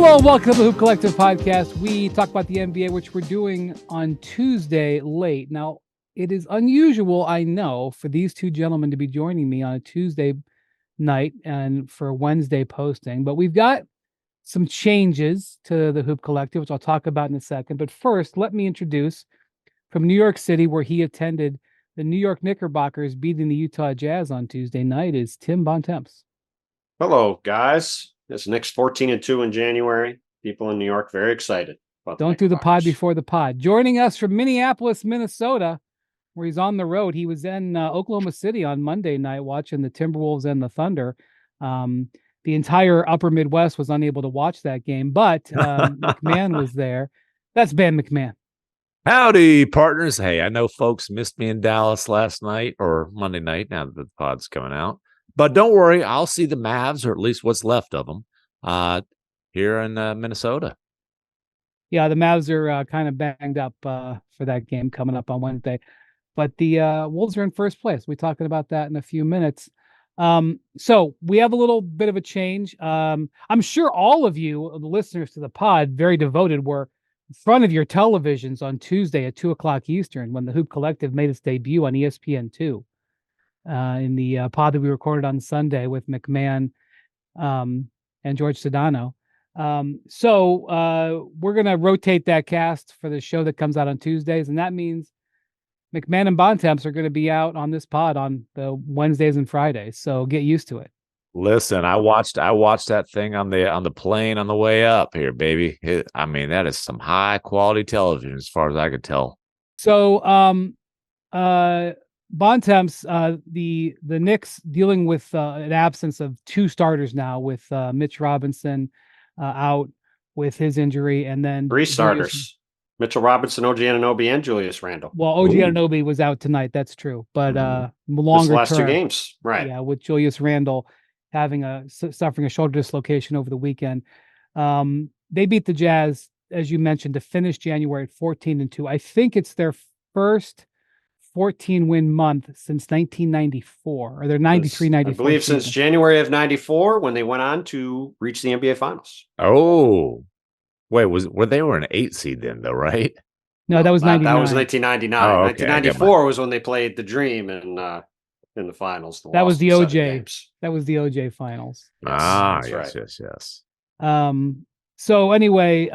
Hello and welcome to the Hoop Collective podcast. We talk about the NBA, which we're doing on Tuesday late. Now, it is unusual, I know, for these two gentlemen to be joining me on a Tuesday night and for Wednesday posting, but we've got some changes to the Hoop Collective, which I'll talk about in a second. But first, let me introduce from New York City, where he attended the New York Knickerbockers beating the Utah Jazz on Tuesday night, is Tim Bontemps. Hello, guys. This Knicks 14-2 in January. People in New York very excited about Don't do the pod before the pod. Joining us from Minneapolis, Minnesota, where he's on the road. He was in Oklahoma City on Monday night watching the Timberwolves and the Thunder. The entire upper Midwest was unable to watch that game, but MacMahon was there. That's Ben MacMahon. Howdy, partners. Hey, I know folks missed me in Dallas last night or Monday night now that the pod's coming out. But don't worry, I'll see the Mavs, or at least what's left of them, here in Minnesota. Yeah, the Mavs are kind of banged up for that game coming up on Wednesday. But the Wolves are in first place. We're talking about that in a few minutes. So we have a little bit of a change. I'm sure all of you, the listeners to the pod, very devoted, were in front of your televisions on Tuesday at 2 o'clock Eastern when the Hoop Collective made its debut on ESPN2. In the pod that we recorded on Sunday with MacMahon and George Sedano. So we're going to rotate that cast for the show that comes out on Tuesdays, and that means MacMahon and Bontemps are going to be out on this pod on the Wednesdays and Fridays. So get used to it. Listen, I watched that thing on the plane on the way up here, baby. That is some high quality television as far as I could tell. So Bontemps, the Knicks dealing with an absence of two starters now, with Mitch Robinson out with his injury, and then three starters: Mitchell Robinson, OG Anunoby, and Julius Randle. Well, OG Anunoby was out tonight. That's true, but longer the last term, 2 games, right? Yeah, with Julius Randle suffering a shoulder dislocation over the weekend. They beat the Jazz, as you mentioned, to finish January at 14-2. I think it's their first 14-win month since 1994, or their 93-94. I believe since January of 94, when they went on to reach the NBA Finals. Oh, wait, they were an 8 seed then, though, right? No, that was 99. That was 1999. Oh, okay. 1994 was when they played the Dream in the finals. That was the OJ. That was the OJ Finals. Yes, right. Yes. So anyway,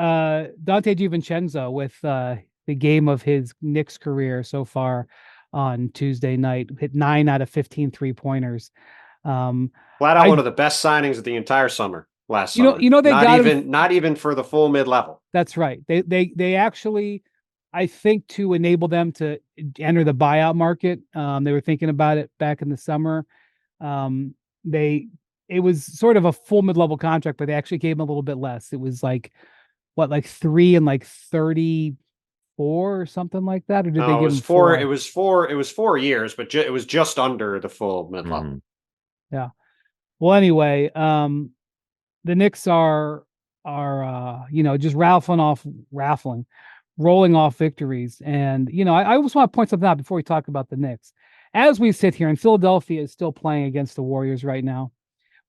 Dante DiVincenzo with the game of his Knicks career so far on Tuesday night, hit 9 out of 15 3-pointers. Flat out one of the best signings of the entire summer last summer. They not even for the full mid-level. That's right. They actually, I think, to enable them to enter the buyout market. They were thinking about it back in the summer. It was sort of a full mid-level contract, but they actually gave him a little bit less. It was like 3 and 34 or something like that, or did they give him 4? It was 4 years, but it was just under the full mid-level. Mm-hmm. Yeah. Well, anyway, the Knicks are just rolling off victories, and I just want to point something out before we talk about the Knicks. As we sit here, and Philadelphia is still playing against the Warriors right now.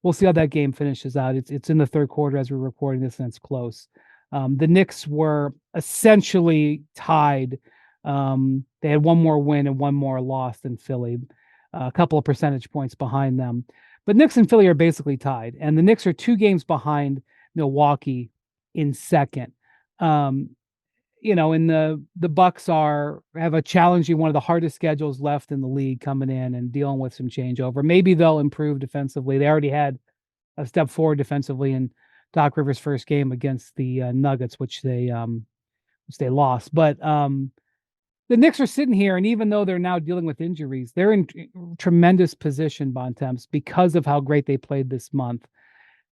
We'll see how that game finishes out. It's in the third quarter as we're recording this, and it's close. The Knicks were essentially tied. They had one more win and one more loss than Philly, a couple of percentage points behind them. But Knicks and Philly are basically tied, and the Knicks are 2 games behind Milwaukee in second. And the Bucks have a challenging, one of the hardest schedules left in the league coming in and dealing with some changeover. Maybe they'll improve defensively. They already had a step forward defensively in Doc Rivers' first game against the Nuggets, which they lost. But the Knicks are sitting here, and even though they're now dealing with injuries, they're in tremendous position, Bontemps, because of how great they played this month.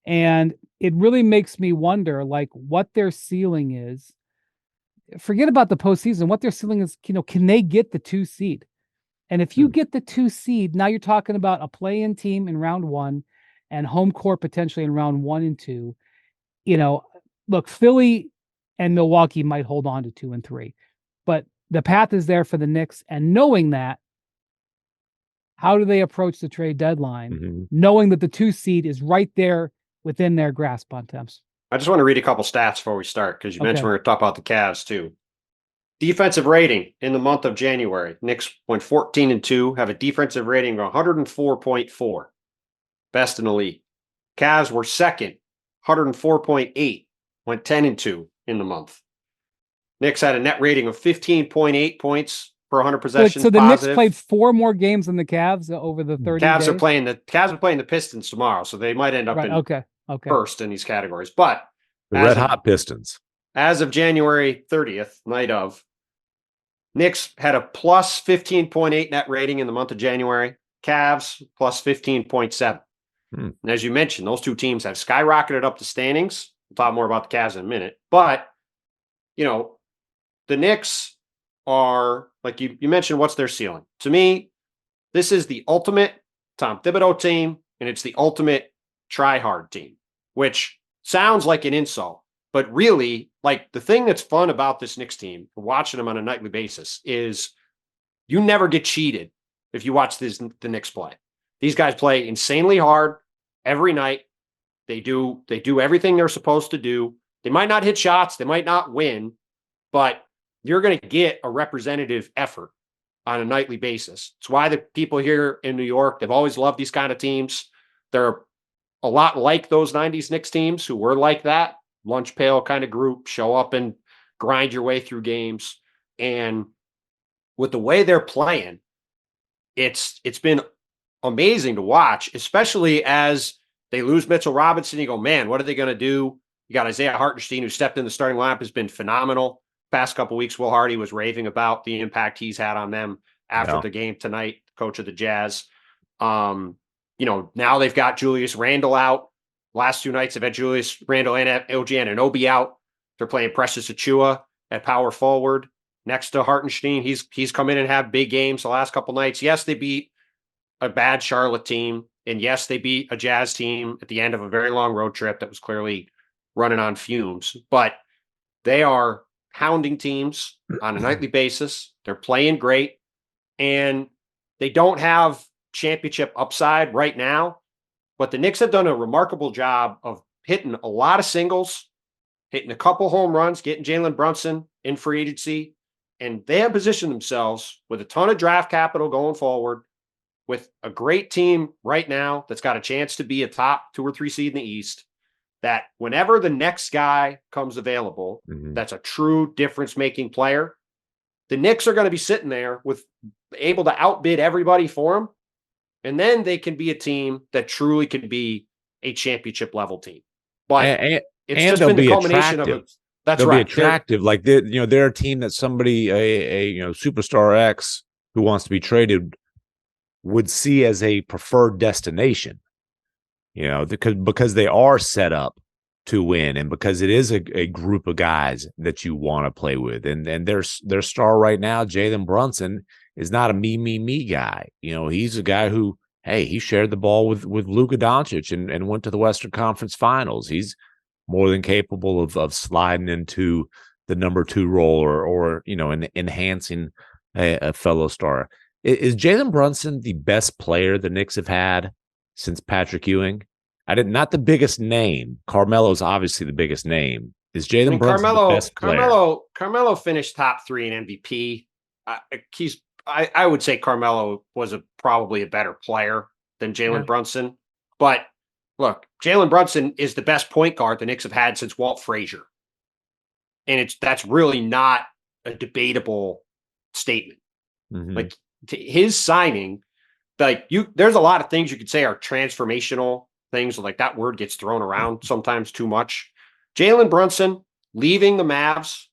And it really makes me wonder, what their ceiling is. Forget about the postseason. What their ceiling is, can they get the 2 seed? And if you get the 2 seed, now you're talking about a play-in team in round 1 and home court potentially in round 1 and 2. Look, Philly and Milwaukee might hold on to 2 and 3, but the path is there for the Knicks. And knowing that, how do they approach the trade deadline, knowing that the 2 seed is right there within their grasp, Bontemps? I just want to read a couple stats before we start because you Okay. mentioned we're going to talk about the Cavs too. Defensive rating in the month of January. Knicks went 14-2, have a defensive rating of 104.4, best in the league. Cavs were second, 104.8, went 10-2 in the month. Knicks had a net rating of 15.8 points per 100 possessions. So the positive. Knicks played 4 more games than the Cavs over the 30 Cavs days? are playing the Pistons tomorrow, so they might end up in first in these categories. But the red hot Pistons. As of January 30th, night of, Knicks had a plus 15.8 net rating in the month of January. Cavs plus 15.7. And as you mentioned, those two teams have skyrocketed up the standings. We'll talk more about the Cavs in a minute. But, the Knicks are, like you mentioned, what's their ceiling? To me, this is the ultimate Tom Thibodeau team, and it's the ultimate try-hard team, which sounds like an insult. But really, like the thing that's fun about this Knicks team, watching them on a nightly basis, is you never get cheated if you watch the Knicks play. These guys play insanely hard every night. They do everything they're supposed to do. They might not hit shots, they might not win, but you're going to get a representative effort on a nightly basis. It's why the people here in New York, they've always loved these kind of teams. They're a lot like those 90s Knicks teams who were like that. Lunch pail kind of group, show up and grind your way through games. And with the way they're playing, it's been amazing to watch, especially as they lose Mitchell Robinson. You go, man, what are they going to do? You got Isaiah Hartenstein, who stepped in the starting lineup, has been phenomenal. Past couple of weeks, Will Hardy was raving about the impact he's had on them after the game tonight, coach of the Jazz. Now they've got Julius Randle out. Last 2 nights, they've had Julius Randle and OG Anunoby out. They're playing Precious Achiuwa at power forward next to Hartenstein. He's come in and had big games the last couple nights. Yes, they beat a bad Charlotte team. And yes, they beat a Jazz team at the end of a very long road trip that was clearly running on fumes. But they are hounding teams on a nightly basis. They're playing great. And they don't have championship upside right now. But the Knicks have done a remarkable job of hitting a lot of singles, hitting a couple home runs, getting Jalen Brunson in free agency. And they have positioned themselves with a ton of draft capital going forward, with a great team right now that's got a chance to be a top 2 or 3 seed in the East, that whenever the next guy comes available, that's a true difference-making player, the Knicks are going to be sitting there able to outbid everybody for them. And then they can be a team that truly can be a championship level team. But it's just been the culmination of it. That's they'll right. Be attractive. They're a team that somebody, a superstar X who wants to be traded would see as a preferred destination, because they are set up to win, and because it is a group of guys that you want to play with. And their star right now, Jalen Brunson, is not a me guy. He's a guy who, he shared the ball with Luka Doncic and went to the Western Conference Finals. He's more than capable of sliding into the number 2 role or enhancing a fellow star. Is Jalen Brunson the best player the Knicks have had since Patrick Ewing? Not the biggest name. Carmelo's obviously the biggest name. Is Jalen Brunson the best player? Carmelo finished top 3 in MVP. I would say Carmelo was probably a better player than Jalen Brunson. But look, Jalen Brunson is the best point guard the Knicks have had since Walt Frazier. And that's really not a debatable statement. Like his signing, there's a lot of things you could say are transformational things. Like that word gets thrown around sometimes too much. Jalen Brunson leaving the Mavs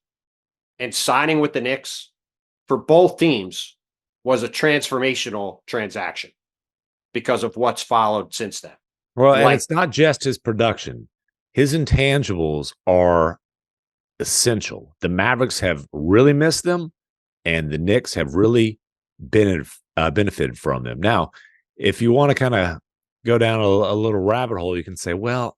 and signing with the Knicks for both teams was a transformational transaction because of what's followed since then. Well, and it's not just his production. His intangibles are essential. The Mavericks have really missed them, and the Knicks have really benefited from them. Now, if you want to kind of go down a little rabbit hole, you can say, well,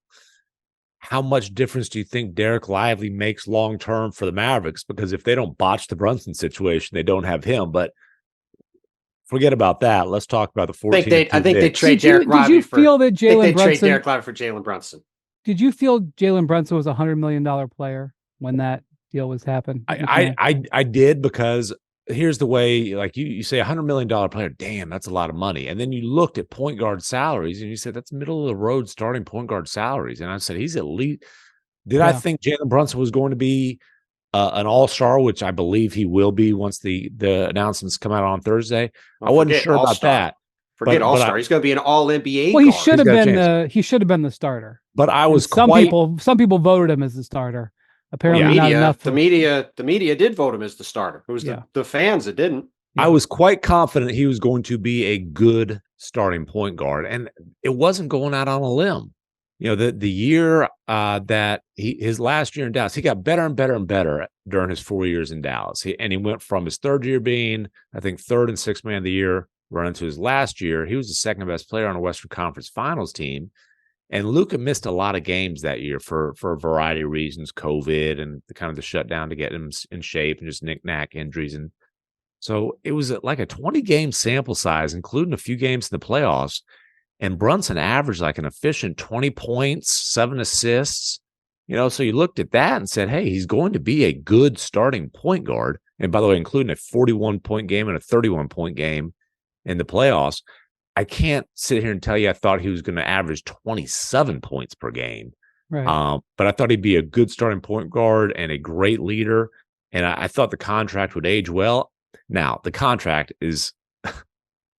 how much difference do you think Derek Lively makes long-term for the Mavericks? Because if they don't botch the Brunson situation, they don't have him. But forget about that. Let's talk about the 14. I think they trade Derek Lively for Jalen Brunson. Trade Derek Lively for Jalen Brunson. did you feel Jalen Brunson was $100 million player when that deal was happening? I did, because here's the way, like you say $100 million player, damn, that's a lot of money. And then you looked at point guard salaries and you said, that's middle of the road starting point guard salaries. And I said, he's at least, I think Jalen Brunson was going to be an all-star, which I believe he will be once the announcements come out on Thursday. Well, I wasn't sure about that. Forget all-star. He's going to be an all-NBA Well, guard. He should have been the starter. But I was some people voted him as the starter. Apparently not enough. The media did vote him as the starter. It was the fans that didn't. I was quite confident he was going to be a good starting point guard, and it wasn't going out on a limb. You know, the year that his last year in Dallas, he got better and better and better during his 4 years in Dallas. He went from his third year being, I think, third and sixth man of the year, right into his last year. He was the second best player on the Western Conference Finals team. And Luka missed a lot of games that year for a variety of reasons, COVID and the shutdown to get him in shape and just knick-knack injuries. And so it was like a 20-game sample size, including a few games in the playoffs. And Brunson averaged like an efficient 20 points, 7 assists. You know, so you looked at that and said, hey, he's going to be a good starting point guard. And by the way, including a 41-point game and a 31-point game in the playoffs. I can't sit here and tell you I thought he was going to average 27 points per game. Right. But I thought he'd be a good starting point guard and a great leader. And I thought the contract would age well. Now, the contract is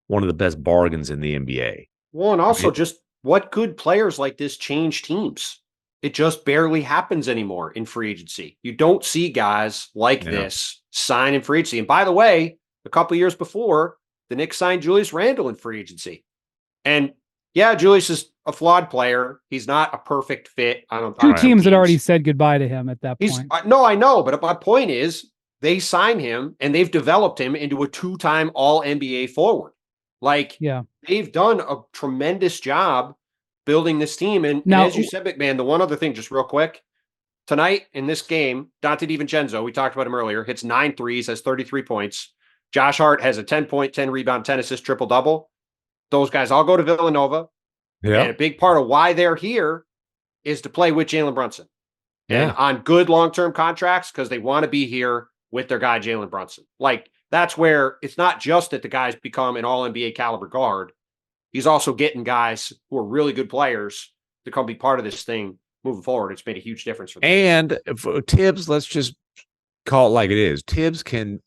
one of the best bargains in the NBA. Well, and also just what good players like this change teams. It just barely happens anymore in free agency. You don't see guys like this sign in free agency. And by the way, a couple of years before, the Knicks signed Julius Randle in free agency. And Julius is a flawed player. He's not a perfect fit. Two teams had already said goodbye to him at that point. No, I know. But my point is they signed him and they've developed him into a 2-time All-NBA forward. They've done a tremendous job building this team. And as you said, MacMahon, the one other thing, just real quick, tonight in this game, Dante DiVincenzo, we talked about him earlier, hits 9 threes, has 33 points. Josh Hart has a 10-point, 10 rebound, 10 assist, triple-double. Those guys all go to Villanova. Yeah. And a big part of why they're here is to play with Jalen Brunson. And on good long-term contracts, because they want to be here with their guy, Jalen Brunson. That's where it's not just that the guys become an all-NBA caliber guard. He's also getting guys who are really good players to come be part of this thing moving forward. It's made a huge difference for them. And for Tibbs, let's just call it like it is. Tibbs can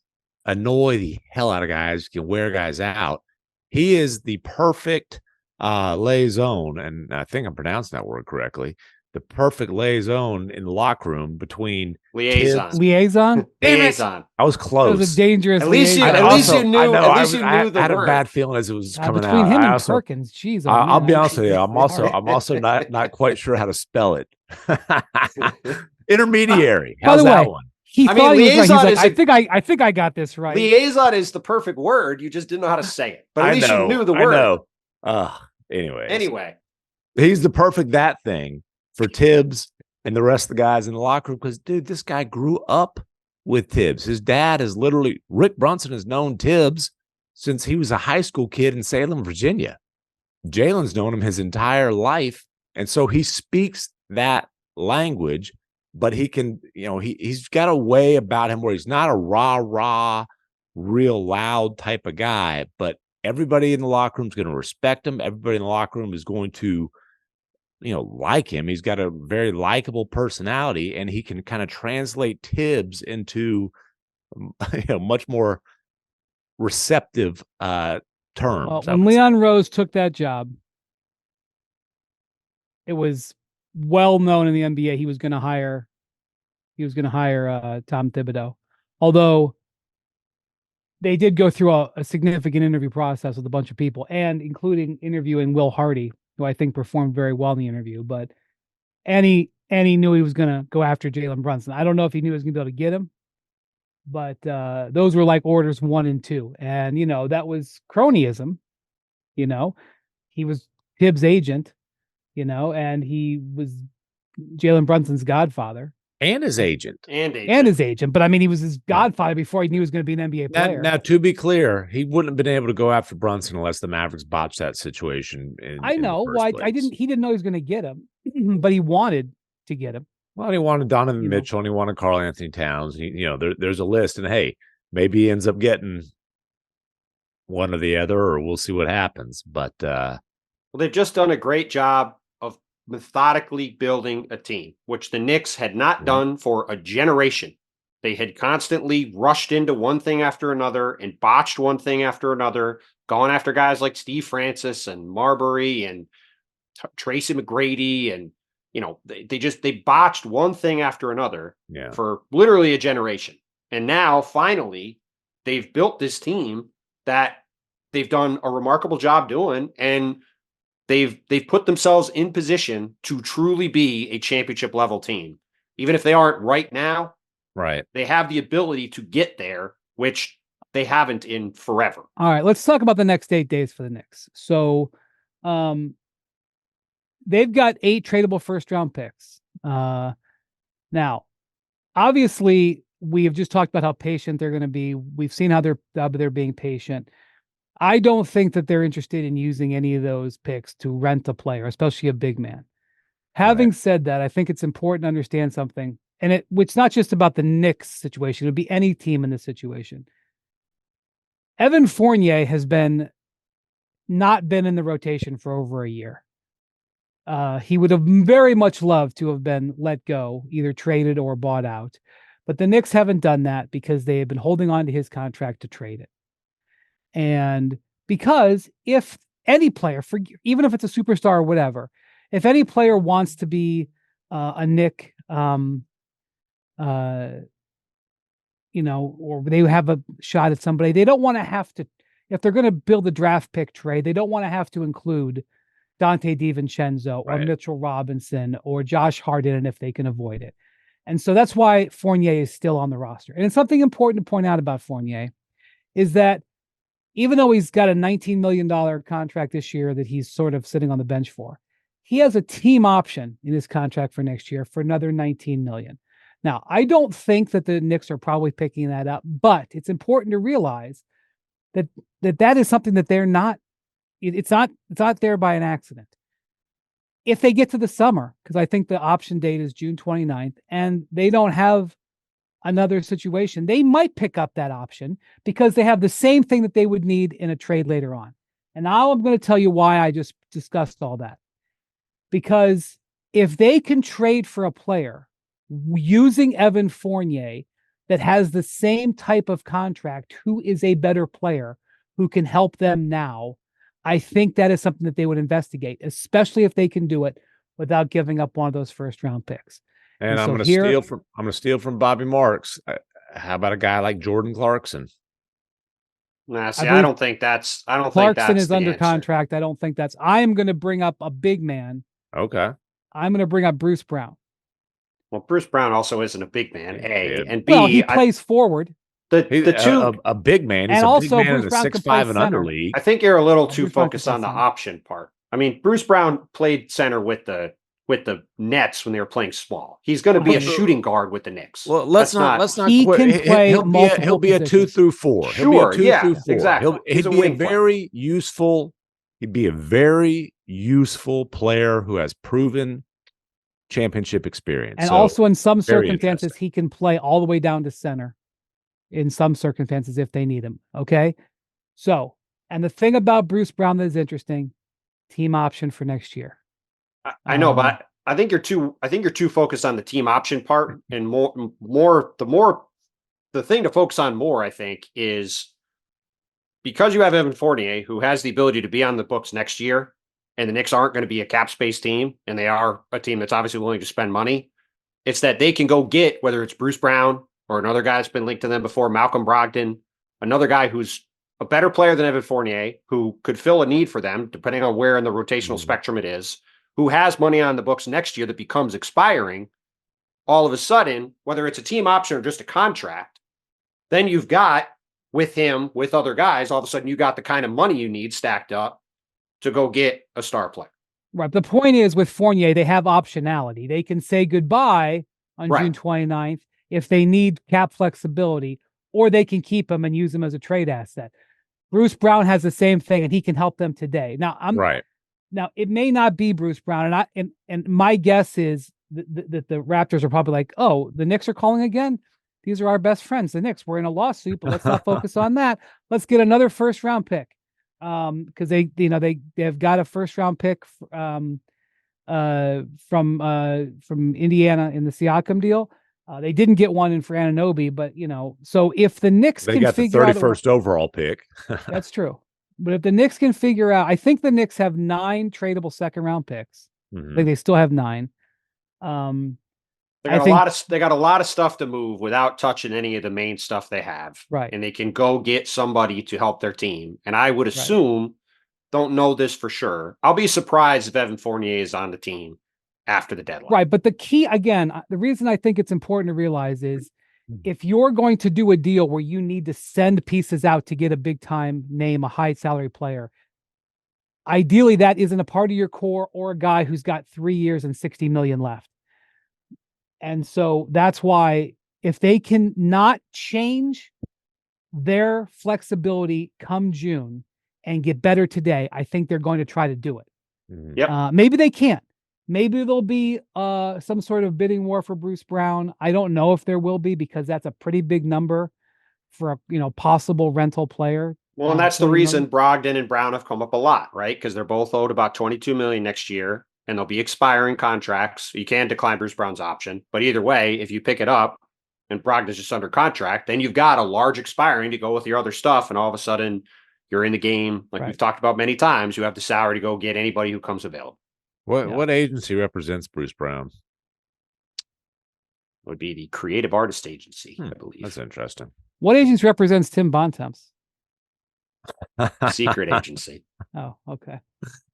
annoy the hell out of guys, can wear guys out. He is the perfect liaison, and I think I'm pronouncing that word correctly. The perfect liaison in the locker room between liaison. Liaison. I was close. It was a dangerous. At least you knew. At least you knew the I had word. A bad feeling as it was coming between out. Him and Perkins, geez, I'll be honest with you. I'm also not quite sure how to spell it. Intermediary. How's that one? He thought he was right. He's like, I think I got this right. Liaison is the perfect word. You just didn't know how to say it. But at least you knew the word. I know. Anyway. He's the perfect that thing for Tibbs and the rest of the guys in the locker room. Because, dude, this guy grew up with Tibbs. His dad is literally, Rick Brunson has known Tibbs since he was a high school kid in Salem, Virginia. Jalen's known him his entire life. And so he speaks that language. But he can, he's got a way about him where he's not a rah-rah, real loud type of guy, but everybody in the locker room is going to respect him. Everybody in the locker room is going to, like him. He's got a very likable personality, and he can kind of translate Tibbs into, much more receptive terms. Well, when Leon Rose took that job, it was well known in the NBA he was going to hire Tom Thibodeau. Although they did go through a significant interview process with a bunch of people, and including interviewing Will Hardy, who I think performed very well in the interview. But he knew he was going to go after Jalen Brunson. I don't know if he knew he was going to be able to get him, but those were like orders 1 and 2, and that was cronyism. He was Tibbs' agent. And he was Jalen Brunson's godfather. and his agent. And his agent. But I mean, he was his godfather before he knew he was going to be an NBA player. Now, to be clear, he wouldn't have been able to go after Brunson unless the Mavericks botched that situation. I know. Well, I didn't. He didn't know he was going to get him, but he wanted to get him. Well, he wanted Donovan Mitchell and he wanted Karl Anthony Towns. There's a list, and hey, maybe he ends up getting one or the other, or we'll see what happens. But well, they've just done a great job of methodically building a team, which the Knicks had not done for a generation. They had constantly rushed into one thing after another and botched one thing after another, gone after guys like Steve Francis and Marbury and Tracy McGrady. And, they botched one thing after another for literally a generation. And now finally they've built this team that they've done a remarkable job doing. And they've put themselves in position to truly be a championship level team. Even if they aren't right now, right, they have the ability to get there, which they haven't in forever. All right, let's talk about the next 8 days for the Knicks. So they've got 8 tradable first-round picks. Now, obviously, we have just talked about how patient they're going to be. We've seen how they're being patient. I don't think that they're interested in using any of those picks to rent a player, especially a big man. Having said that, I think it's important to understand something, and it's not just about the Knicks situation. It would be any team in this situation. Evan Fournier has not been in the rotation for over a year. He would have very much loved to have been let go, either traded or bought out. But the Knicks haven't done that because they have been holding on to his contract to trade it. And because if any player, even if it's a superstar or whatever, if any player wants to be a Knick, or they have a shot at somebody, they don't want to have to, if they're going to build a draft pick trade, they don't want to have to include Dante DiVincenzo or Mitchell Robinson or Josh Harden if they can avoid it. And so that's why Fournier is still on the roster. And it's something important to point out about Fournier is that even though he's got a $19 million contract this year that he's sort of sitting on the bench for, he has a team option in his contract for next year for another $19 million. Now, I don't think that the Knicks are probably picking that up, but it's important to realize that is something that they're not. It's not there by an accident. If they get to the summer, because I think the option date is June 29th, and they don't have another situation, they might pick up that option because they have the same thing that they would need in a trade later on. And now I'm going to tell you why I just discussed all that. Because if they can trade for a player using Evan Fournier that has the same type of contract, who is a better player, who can help them now, I think that is something that they would investigate, especially if they can do it without giving up one of those first round picks. And I'm going to steal from Bobby Marks. How about a guy like Jordan Clarkson? Nah, see, I don't think that's Clarkson is under answer. contract. I don't think that's. I am going to bring up a big man. Okay. I'm going to bring up Bruce Brown. Well, Bruce Brown also isn't a big man, A, and B. Well, he plays forward. The two a big man. He's and a also big man in Bruce the Brown 6'5" and under league. I think you're a little too Bruce Brown focused can play on the center. option part. I mean, Bruce Brown played center with the Nets when they were playing small. He's going to be a shooting guard with the Knicks. Well, let's not. He can play he'll be a 2 through 4. Sure, he'll be a 2 through 4. Exactly. He'd be a very useful. He'd be a very useful player who has proven championship experience. And also, in some circumstances, he can play all the way down to center. In some circumstances, if they need him. Okay. So, and the thing about Bruce Brown that is interesting, team option for next year. I know, but I think you're too focused on the team option part, and the thing to focus on more, I think, is because you have Evan Fournier, who has the ability to be on the books next year, and the Knicks aren't going to be a cap space team, and they are a team that's obviously willing to spend money. It's that they can go get, whether it's Bruce Brown or another guy that's been linked to them before, Malcolm Brogdon, another guy who's a better player than Evan Fournier, who could fill a need for them, depending on where in the rotational spectrum it is, who has money on the books next year that becomes expiring. All of a sudden, whether it's a team option or just a contract, then you've got with him, with other guys, all of a sudden you got the kind of money you need stacked up to go get a star player. Right. The point is with Fournier, they have optionality. They can say goodbye on Right. June 29th if they need cap flexibility, or they can keep him and use him as a trade asset. Bruce Brown has the same thing, and he can help them today. Right. Now it may not be Bruce Brown, and my guess is that the Raptors are probably like, oh, the Knicks are calling again. These are our best friends, the Knicks. We're in a lawsuit, but let's not focus on that. Let's get another first round pick, because they've got a first round pick from Indiana in the Siakam deal. They didn't get one in for Anunoby, but so if the Knicks They can got the figure out 31st overall pick. that's true. But if the Knicks can figure out, I think the Knicks have 9 tradable second round picks. I think they still have 9. They got a lot of stuff to move without touching any of the main stuff they have. Right. And they can go get somebody to help their team. And I would assume, don't know this for sure, I'll be surprised if Evan Fournier is on the team after the deadline. Right. But the key, again, the reason I think it's important to realize is if you're going to do a deal where you need to send pieces out to get a big time name, a high salary player, ideally that isn't a part of your core or a guy who's got 3 years and 60 million left. And so that's why if they can not change their flexibility come June and get better today, I think they're going to try to do it. Yep. Maybe they can't. Maybe there'll be some sort of bidding war for Bruce Brown. I don't know if there will be, because that's a pretty big number for a possible rental player. Well, and that's the reason Brogdon and Brown have come up a lot, right? Because they're both owed about $22 million next year, and they'll be expiring contracts. You can decline Bruce Brown's option, but either way, if you pick it up and Brogdon's just under contract, then you've got a large expiring to go with your other stuff, and all of a sudden you're in the game. Like we've talked about many times, you have the salary to go get anybody who comes available. What agency represents Bruce Brown? Would be the Creative Artist Agency, I believe. That's interesting. What agency represents Tim Bontemps? Secret agency. Oh, okay.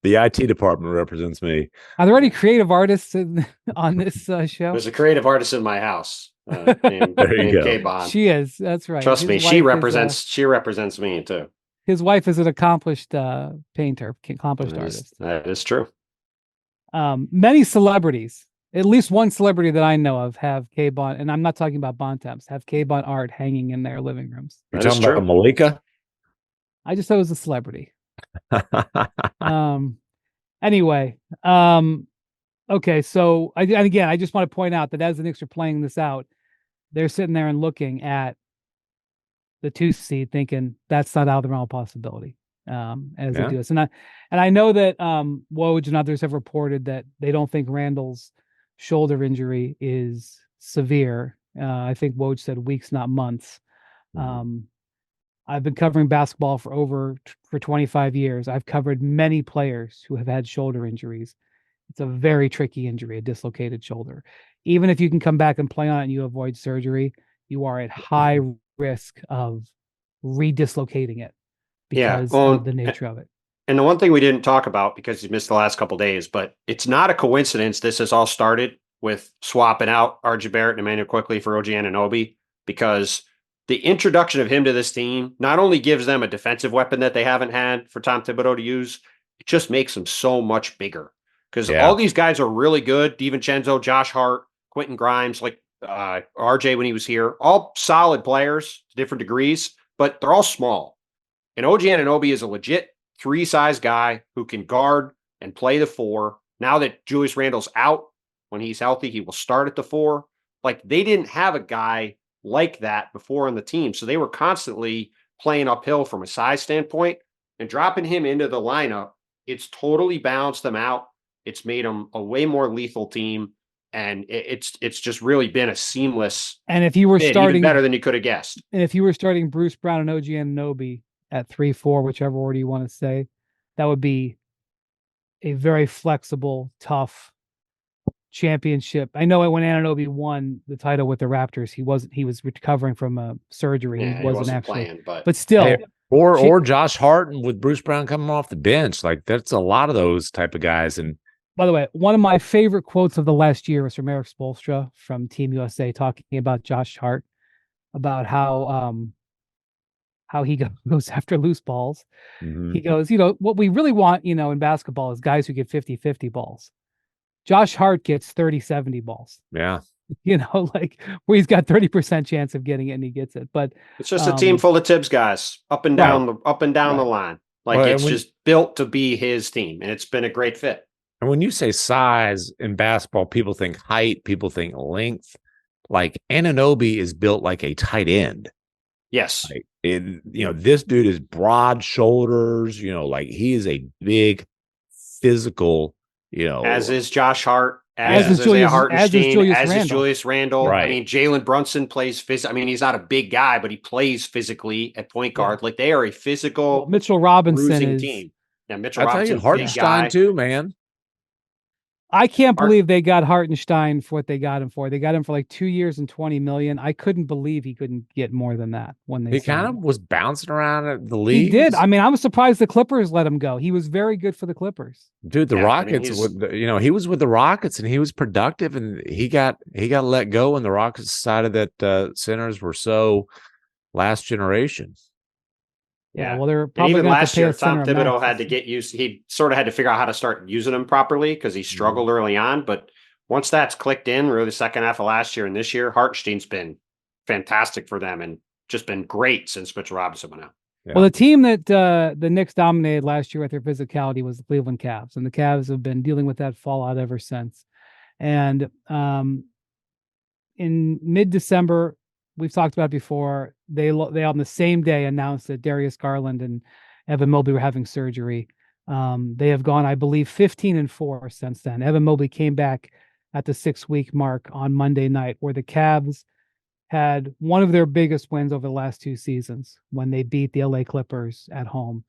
The IT department represents me. Are there any creative artists on this show? There's a creative artist in my house named K-Bond. She is. That's right. Trust me, she represents me too. His wife is an accomplished painter, accomplished artist. That is true. Many celebrities, at least one celebrity that I know of, have K-Bond, and I'm not talking about Bontemps, have K-Bond art hanging in their living rooms. You're talking about Malika? I just thought it was a celebrity. Anyway, okay, so I just want to point out that as the Knicks are playing this out, they're sitting there and looking at the 2 seed, thinking that's not out of the realm of possibility. As they do this, and I know that Woj and others have reported that they don't think Randall's shoulder injury is severe. I think Woj said weeks, not months. I've been covering basketball for 25 years. I've covered many players who have had shoulder injuries. It's a very tricky injury, a dislocated shoulder. Even if you can come back and play on it and you avoid surgery, you are at high risk of redislocating it because of the nature of it. And the one thing we didn't talk about, because you missed the last couple of days, but it's not a coincidence this has all started with swapping out RJ Barrett and Emmanuel Quickley for OG Anunoby, because the introduction of him to this team not only gives them a defensive weapon that they haven't had for Tom Thibodeau to use, it just makes them so much bigger. Because all these guys are really good. DiVincenzo, Josh Hart, Quentin Grimes, like RJ when he was here, all solid players to different degrees, but they're all small. And OG Anunoby is a legit 3-size guy who can guard and play the 4. Now that Julius Randle's out, when he's healthy, he will start at the 4. Like, they didn't have a guy like that before on the team. So they were constantly playing uphill from a size standpoint, and dropping him into the lineup, it's totally balanced them out. It's made them a way more lethal team. And it's just really been a seamless. And if you were starting even better than you could have guessed. And if you were starting Bruce Brown and OG Anunoby at 3-4, whichever order you want to say, that would be a very flexible, tough championship. I know when Anunoby won the title with the Raptors, he was recovering from a surgery. Yeah, he wasn't actually playing, but still. Hey, or Josh Hart with Bruce Brown coming off the bench. Like, that's a lot of those type of guys. And by the way, one of my favorite quotes of the last year was from Eric Spoelstra from Team USA, talking about Josh Hart, about how he goes after loose balls. Mm-hmm. He goes, what we really want, in basketball is guys who get 50-50 balls. Josh Hart gets 30-70 balls. Yeah. like where he's got 30% chance of getting it and he gets it. But It's just a team full of Tibbs guys up and down Right. the line. Like Well, it's just built to be his team, and it's been a great fit. And when you say size in basketball, people think height, people think length. Like Anunoby is built like a tight end. Yes. Like this dude is broad shoulders, like he is a big physical, As is Josh Hart, As as is is Isaiah Julius, Hartenstein, as is Randle. Julius Randle. Right. I mean, Jalen Brunson plays physical. I mean, he's not a big guy, but he plays physically at point guard. Like they are a physical Mitchell Robinson bruising is. team. Yeah, Mitchell I tell you, Robinson, big Hartenstein guy. too, man. I can't believe they got Hartenstein for what they got him for. They got him for like 2 years and 20 million. I couldn't believe he couldn't get more than that when they He signed kind of him. was bouncing around at the league. He did. I mean, I was surprised the Clippers let him go. He was very good for the Clippers. Dude, the Rockets, he was with the Rockets and he was productive, and he got let go, and the Rockets decided that centers were so last generation. Yeah, well, they're probably even last year, Tom Thibodeau had to get used. He sort of had to figure out how to start using them properly because he struggled early on. But once that's clicked in, really the second half of last year and this year, Hartenstein's been fantastic for them and just been great since Mitchell Robinson went out. Yeah. Well, the team that the Knicks dominated last year with their physicality was the Cleveland Cavs, and the Cavs have been dealing with that fallout ever since. And in mid-December, we've talked about before, they on the same day announced that Darius Garland and Evan Mobley were having surgery. They have gone, I believe, 15-4 since then. Evan Mobley came back at the 6-week mark on Monday night, where the Cavs had one of their biggest wins over the last 2 seasons when they beat the LA Clippers at home.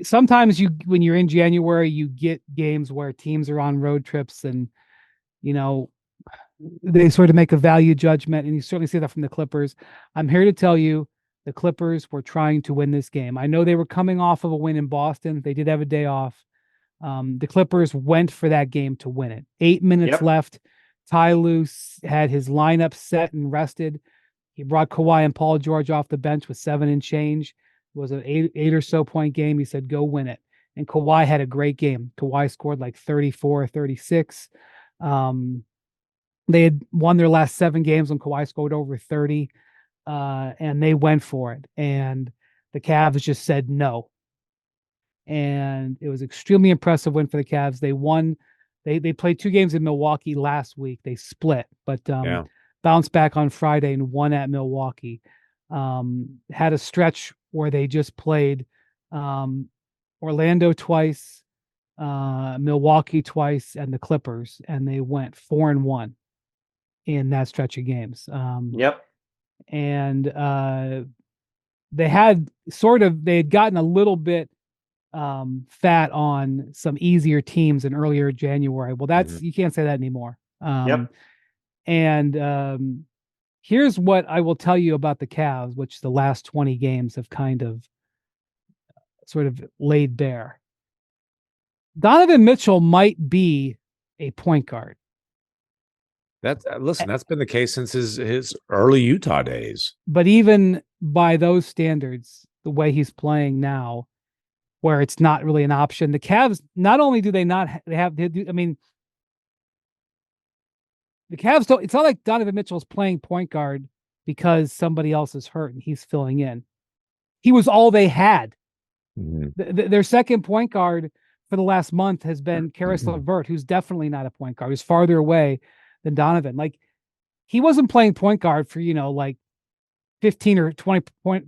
Sometimes when you're in January, you get games where teams are on road trips and, they sort of make a value judgment, and you certainly see that from the Clippers. I'm here to tell you the Clippers were trying to win this game. I know they were coming off of a win in Boston. They did have a day off. The Clippers went for that game to win it. 8 minutes left. Ty Lue had his lineup set and rested. He brought Kawhi and Paul George off the bench with 7 and change. It was an eight or so point game. He said, go win it. And Kawhi had a great game. Kawhi scored like 34, 36. They had won their last 7 games when Kawhi scored over 30, and they went for it. And the Cavs just said no. And it was extremely impressive win for the Cavs. They won. They played 2 games in Milwaukee last week. They split, but bounced back on Friday and won at Milwaukee. Had a stretch where they just played Orlando twice, Milwaukee twice, and the Clippers, and they went 4-1 in that stretch of games. And they had gotten a little bit fat on some easier teams in earlier January. Well, you can't say that anymore. And here's what I will tell you about the Cavs, which the last 20 games have kind of sort of laid bare. Donovan Mitchell might be a point guard. That's been the case since his early Utah days. But even by those standards, the way he's playing now, where it's not really an option, the Cavs, not only do the Cavs don't, it's not like Donovan Mitchell is playing point guard because somebody else is hurt and he's filling in. He was all they had. Their second point guard for the last month has been Karis LeVert, who's definitely not a point guard, who's farther away than Donovan. Like, he wasn't playing point guard for, like 15 or 20%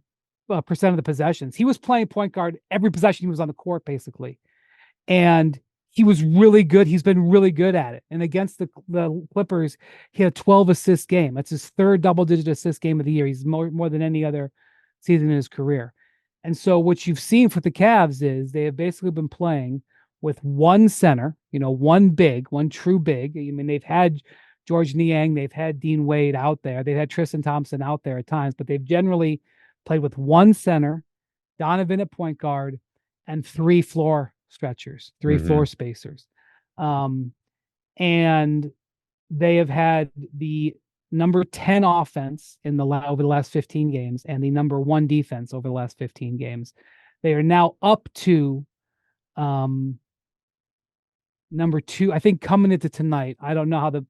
of the possessions. He was playing point guard every possession he was on the court, basically. And he was really good. He's been really good at it. And against the Clippers, he had a 12 assist game. That's his 3rd double-digit assist game of the year. He's more than any other season in his career. And so what you've seen for the Cavs is they have basically been playing with one center, one true big. I mean, they've had George Niang, they've had Dean Wade out there, they've had Tristan Thompson out there at times, but they've generally played with one center, Donovan at point guard, and 3 floor stretchers, 3 floor spacers. And they have had the number 10 offense over the last 15 games and the number 1 defense over the last 15 games. They are now up to number 2. I think coming into tonight, I don't know how the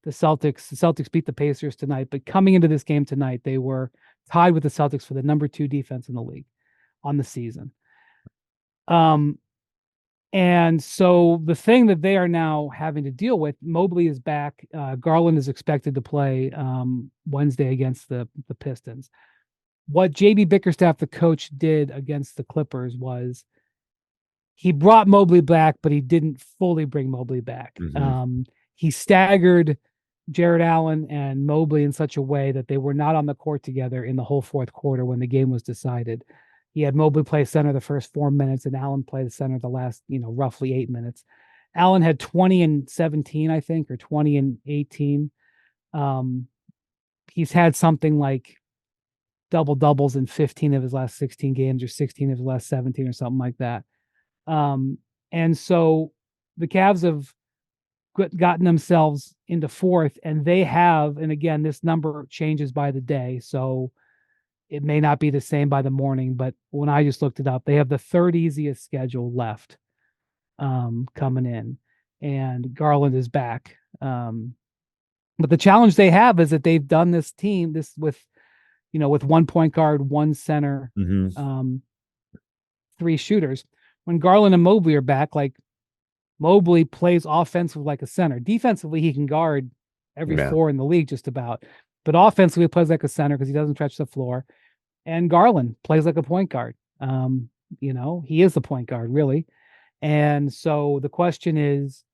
Celtics beat the Pacers tonight, but coming into this game tonight, they were tied with the Celtics for the number 2 defense in the league on the season. And so the thing that they are now having to deal with, Mobley is back. Garland is expected to play Wednesday against the Pistons. What JB Bickerstaff, the coach, did against the Clippers was he brought Mobley back, but he didn't fully bring Mobley back. He staggered Jared Allen and Mobley in such a way that they were not on the court together in the whole fourth quarter when the game was decided. He had Mobley play center the first 4 minutes and Allen play the center the last, roughly 8 minutes. Allen had 20 and 17, I think, or 20 and 18. He's had something like double doubles in 15 of his last 16 games or 16 of his last 17 or something like that. And so the Cavs have gotten themselves into fourth, and they have, and again, this number changes by the day, so it may not be the same by the morning, but when I just looked it up, they have the third easiest schedule left coming in, and Garland is back. But the challenge they have is that they've done this with 1 point guard, 1 center, 3 shooters. When Garland and Mobley are back, like Mobley plays offensive like a center. Defensively, he can guard every 4 in the league just about. But offensively, he plays like a center because he doesn't stretch the floor. And Garland plays like a point guard. He is the point guard, really. And so the question is,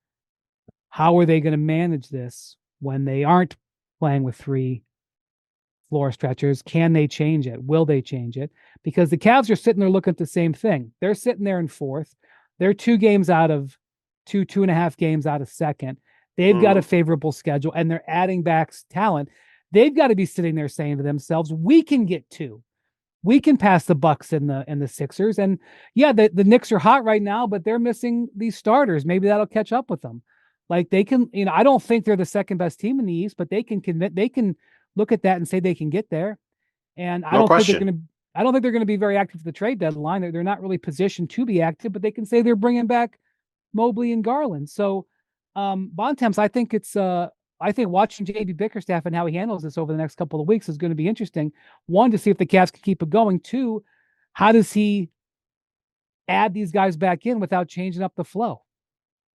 how are they going to manage this when they aren't playing with 3 floor stretchers? Can they change it? Will they change it? Because the Cavs are sitting there looking at the same thing. They're sitting there in fourth. They're 2 and a half games out of second. They've got a favorable schedule, and they're adding back talent. They've got to be sitting there saying to themselves, we can get 2. We can pass the Bucks and the Sixers. And yeah, the Knicks are hot right now, but they're missing these starters. Maybe that'll catch up with them. Like they can, I don't think they're the second best team in the East, but they can look at that and say they can get there. And I don't think they're going to be very active for the trade deadline. They're not really positioned to be active, but they can say they're bringing back Mobley and Garland. So Bontemps, I think watching JB Bickerstaff and how he handles this over the next couple of weeks is going to be interesting. 1, to see if the Cavs can keep it going. 2, how does he add these guys back in without changing up the flow?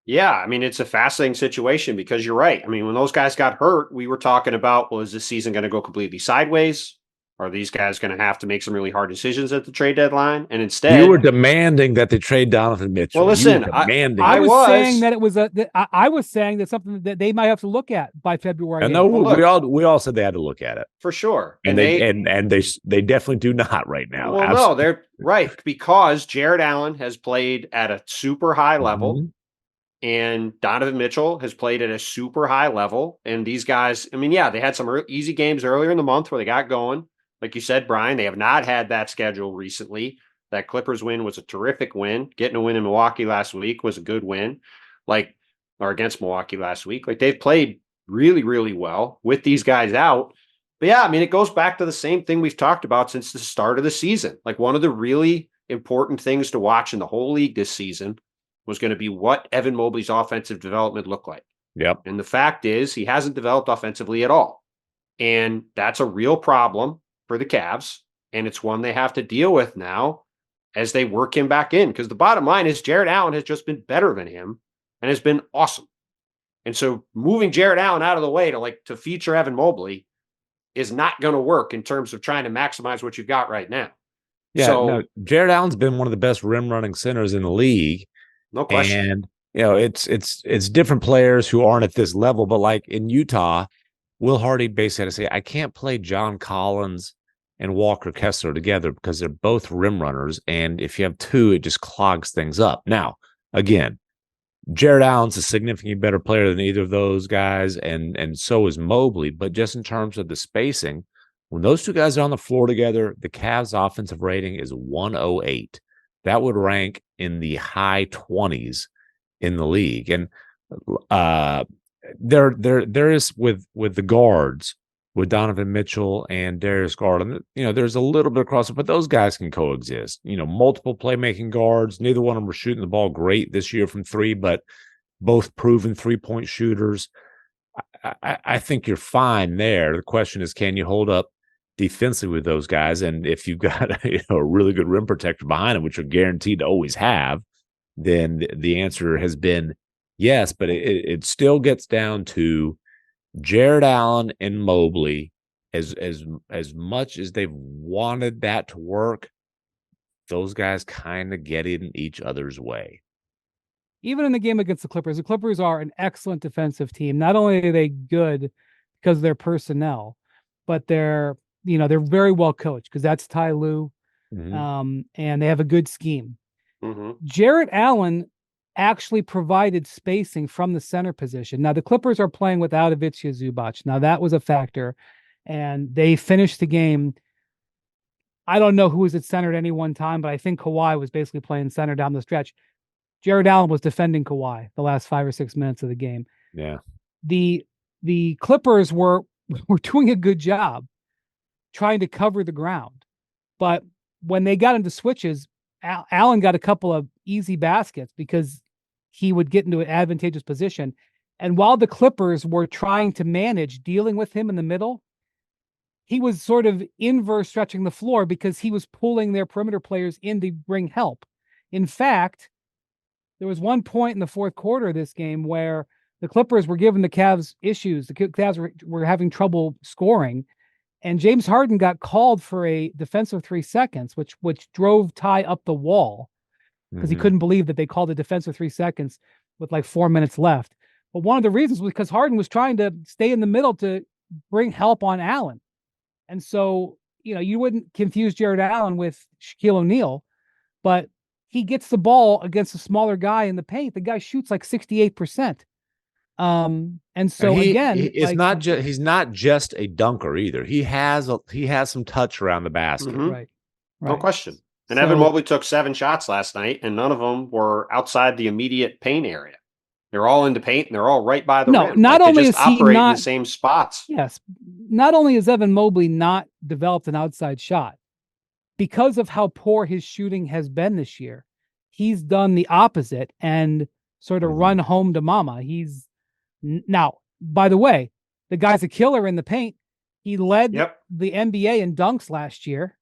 Yeah, I mean, it's a fascinating situation because you're right. I mean, when those guys got hurt, we were talking about, is this season going to go completely sideways? Are these guys going to have to make some really hard decisions at the trade deadline? And instead, you were demanding that they trade Donovan Mitchell. Well, listen, I was saying that it was I was saying that something that they might have to look at by February. I know we all said they had to look at it for sure, and they definitely do not right now. Well, no, they're right, because Jared Allen has played at a super high level. And Donovan Mitchell has played at a super high level. And these guys, I mean, yeah, they had some easy games earlier in the month where they got going. Like you said, Brian, they have not had that schedule recently. That Clippers win was a terrific win. Getting a win in Milwaukee last week was a good win, or against Milwaukee last week. Like, they've played really, really well with these guys out. But yeah, I mean, it goes back to the same thing we've talked about since the start of the season. Like, one of the really important things to watch in the whole league this season was going to be what Evan Mobley's offensive development looked like. Yep. And the fact is, he hasn't developed offensively at all. And that's a real problem for the Cavs. And it's one they have to deal with now as they work him back in. Because the bottom line is Jared Allen has just been better than him and has been awesome. And so moving Jared Allen out of the way to feature Evan Mobley is not going to work in terms of trying to maximize what you've got right now. Yeah, Jared Allen's been one of the best rim running centers in the league. No question. And it's different players who aren't at this level, but like in Utah, Will Hardy basically had to say, I can't play John Collins and Walker Kessler together because they're both rim runners. And if you have 2, it just clogs things up. Now, again, Jared Allen's a significantly better player than either of those guys, and so is Mobley. But just in terms of the spacing, when those 2 guys are on the floor together, the Cavs' offensive rating is 108. That would rank in the high 20s in the league. And there is with the guards, with Donovan Mitchell and Darius Garland, there's a little bit of crossover, but those guys can coexist. Multiple playmaking guards. Neither one of them are shooting the ball great this year from 3, but both proven 3-point shooters. I think you're fine there. The question is, can you hold up defensively with those guys? And if you've got a really good rim protector behind them, which you're guaranteed to always have, then the answer has been yes. But it still gets down to Jared Allen and Mobley. As much as they've wanted that to work, those guys kind of get in each other's way. Even in the game against the Clippers are an excellent defensive team. Not only are they good because of their personnel, but they're very well coached because that's Ty Lue, and they have a good scheme. Jared Allen actually provided spacing from the center position. Now the Clippers are playing without Ivica Zubac. Now that was a factor, and they finished the game. I don't know who was at center at any one time, but I think Kawhi was basically playing center down the stretch. Jared Allen was defending Kawhi the last 5 or 6 minutes of the game. Yeah. The Clippers were doing a good job trying to cover the ground. But when they got into switches, Allen got a couple of easy baskets because he would get into an advantageous position. And while the Clippers were trying to manage dealing with him in the middle, he was sort of inverse stretching the floor because he was pulling their perimeter players in to bring help. In fact, there was one point in the fourth quarter of this game where the Clippers were giving the Cavs issues. The Cavs were having trouble scoring, and James Harden got called for a defensive 3 seconds, which drove Ty up the wall because he couldn't believe that they called a defensive 3 seconds with like 4 minutes left. But one of the reasons was because Harden was trying to stay in the middle to bring help on Allen. And so, you wouldn't confuse Jared Allen with Shaquille O'Neal, but he gets the ball against a smaller guy in the paint. The guy shoots like 68%. And so he's not just a dunker either. He has some touch around the basket. Right. No question. And Evan Mobley took 7 shots last night, and none of them were outside the immediate paint area. They're all in the paint, and they're all right by the rim. Not only is he operate not in the same spots. Yes, not only has Evan Mobley not developed an outside shot, because of how poor his shooting has been this year, he's done the opposite and sort of run home to mama. Now, by the way, the guy's a killer in the paint. He led the NBA in dunks last year.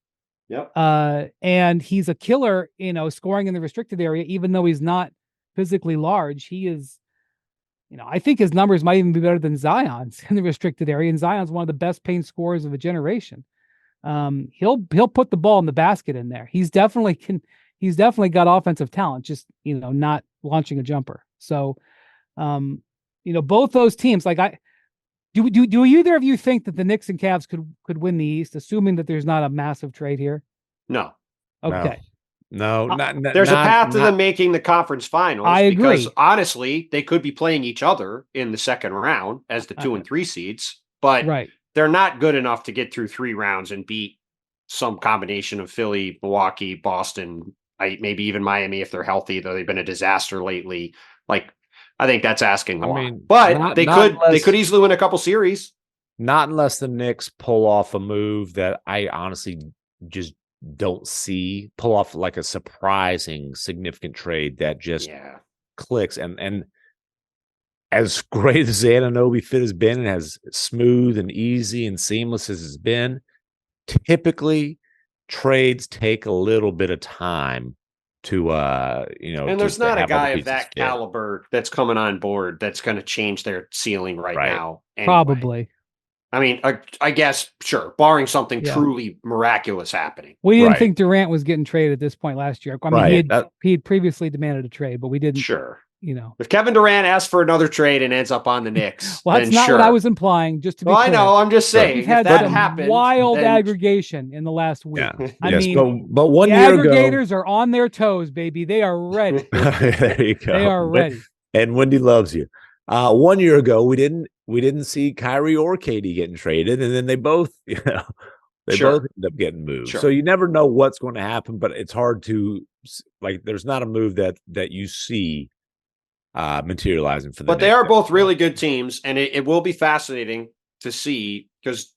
And he's a killer, scoring in the restricted area, even though he's not physically large. He is, I think his numbers might even be better than Zion's in the restricted area. And Zion's one of the best paint scorers of a generation. He'll put the ball in the basket in there. He's definitely got offensive talent, just, not launching a jumper. So, both those teams, do either of you think that the Knicks and Cavs could win the East, assuming that there's not a massive trade here? No. Okay. No, there's a path to them making the conference finals. I agree. Because honestly, they could be playing each other in the second round as the 2 and 3 seeds, but they're not good enough to get through 3 rounds and beat some combination of Philly, Milwaukee, Boston, maybe even Miami if they're healthy, though they've been a disaster lately. I think that's asking a lot. But they could easily win a couple series. Not unless the Knicks pull off a move that I honestly just don't see, pull off like a surprising significant trade that just clicks. And as great as the Anunoby fit has been, and as smooth and easy and seamless as it's been, typically trades take a little bit of time to and there's not a guy of that caliber that's coming on board that's going to change their ceiling right now anyway. Probably. I mean, I guess, sure, barring something truly miraculous happening. We didn't think Durant was getting traded at this point last year. I mean, he had previously demanded a trade, but we didn't. Sure. If Kevin Durant asks for another trade and ends up on the Knicks, well, that's not what I was implying. Just to be clear. I know. I'm just saying. We've had some wild aggregation in the last week. Yeah. I mean, but 1 year ago, aggregators are on their toes, baby. They are ready. There you go. They are ready. And Wendy loves you. 1 year ago, we didn't see Kyrie or Katie getting traded, and then they both, both end up getting moved. So you never know what's going to happen, but it's hard to there's not a move that you see materializing for them. But they are both really good teams, and it will be fascinating to see, because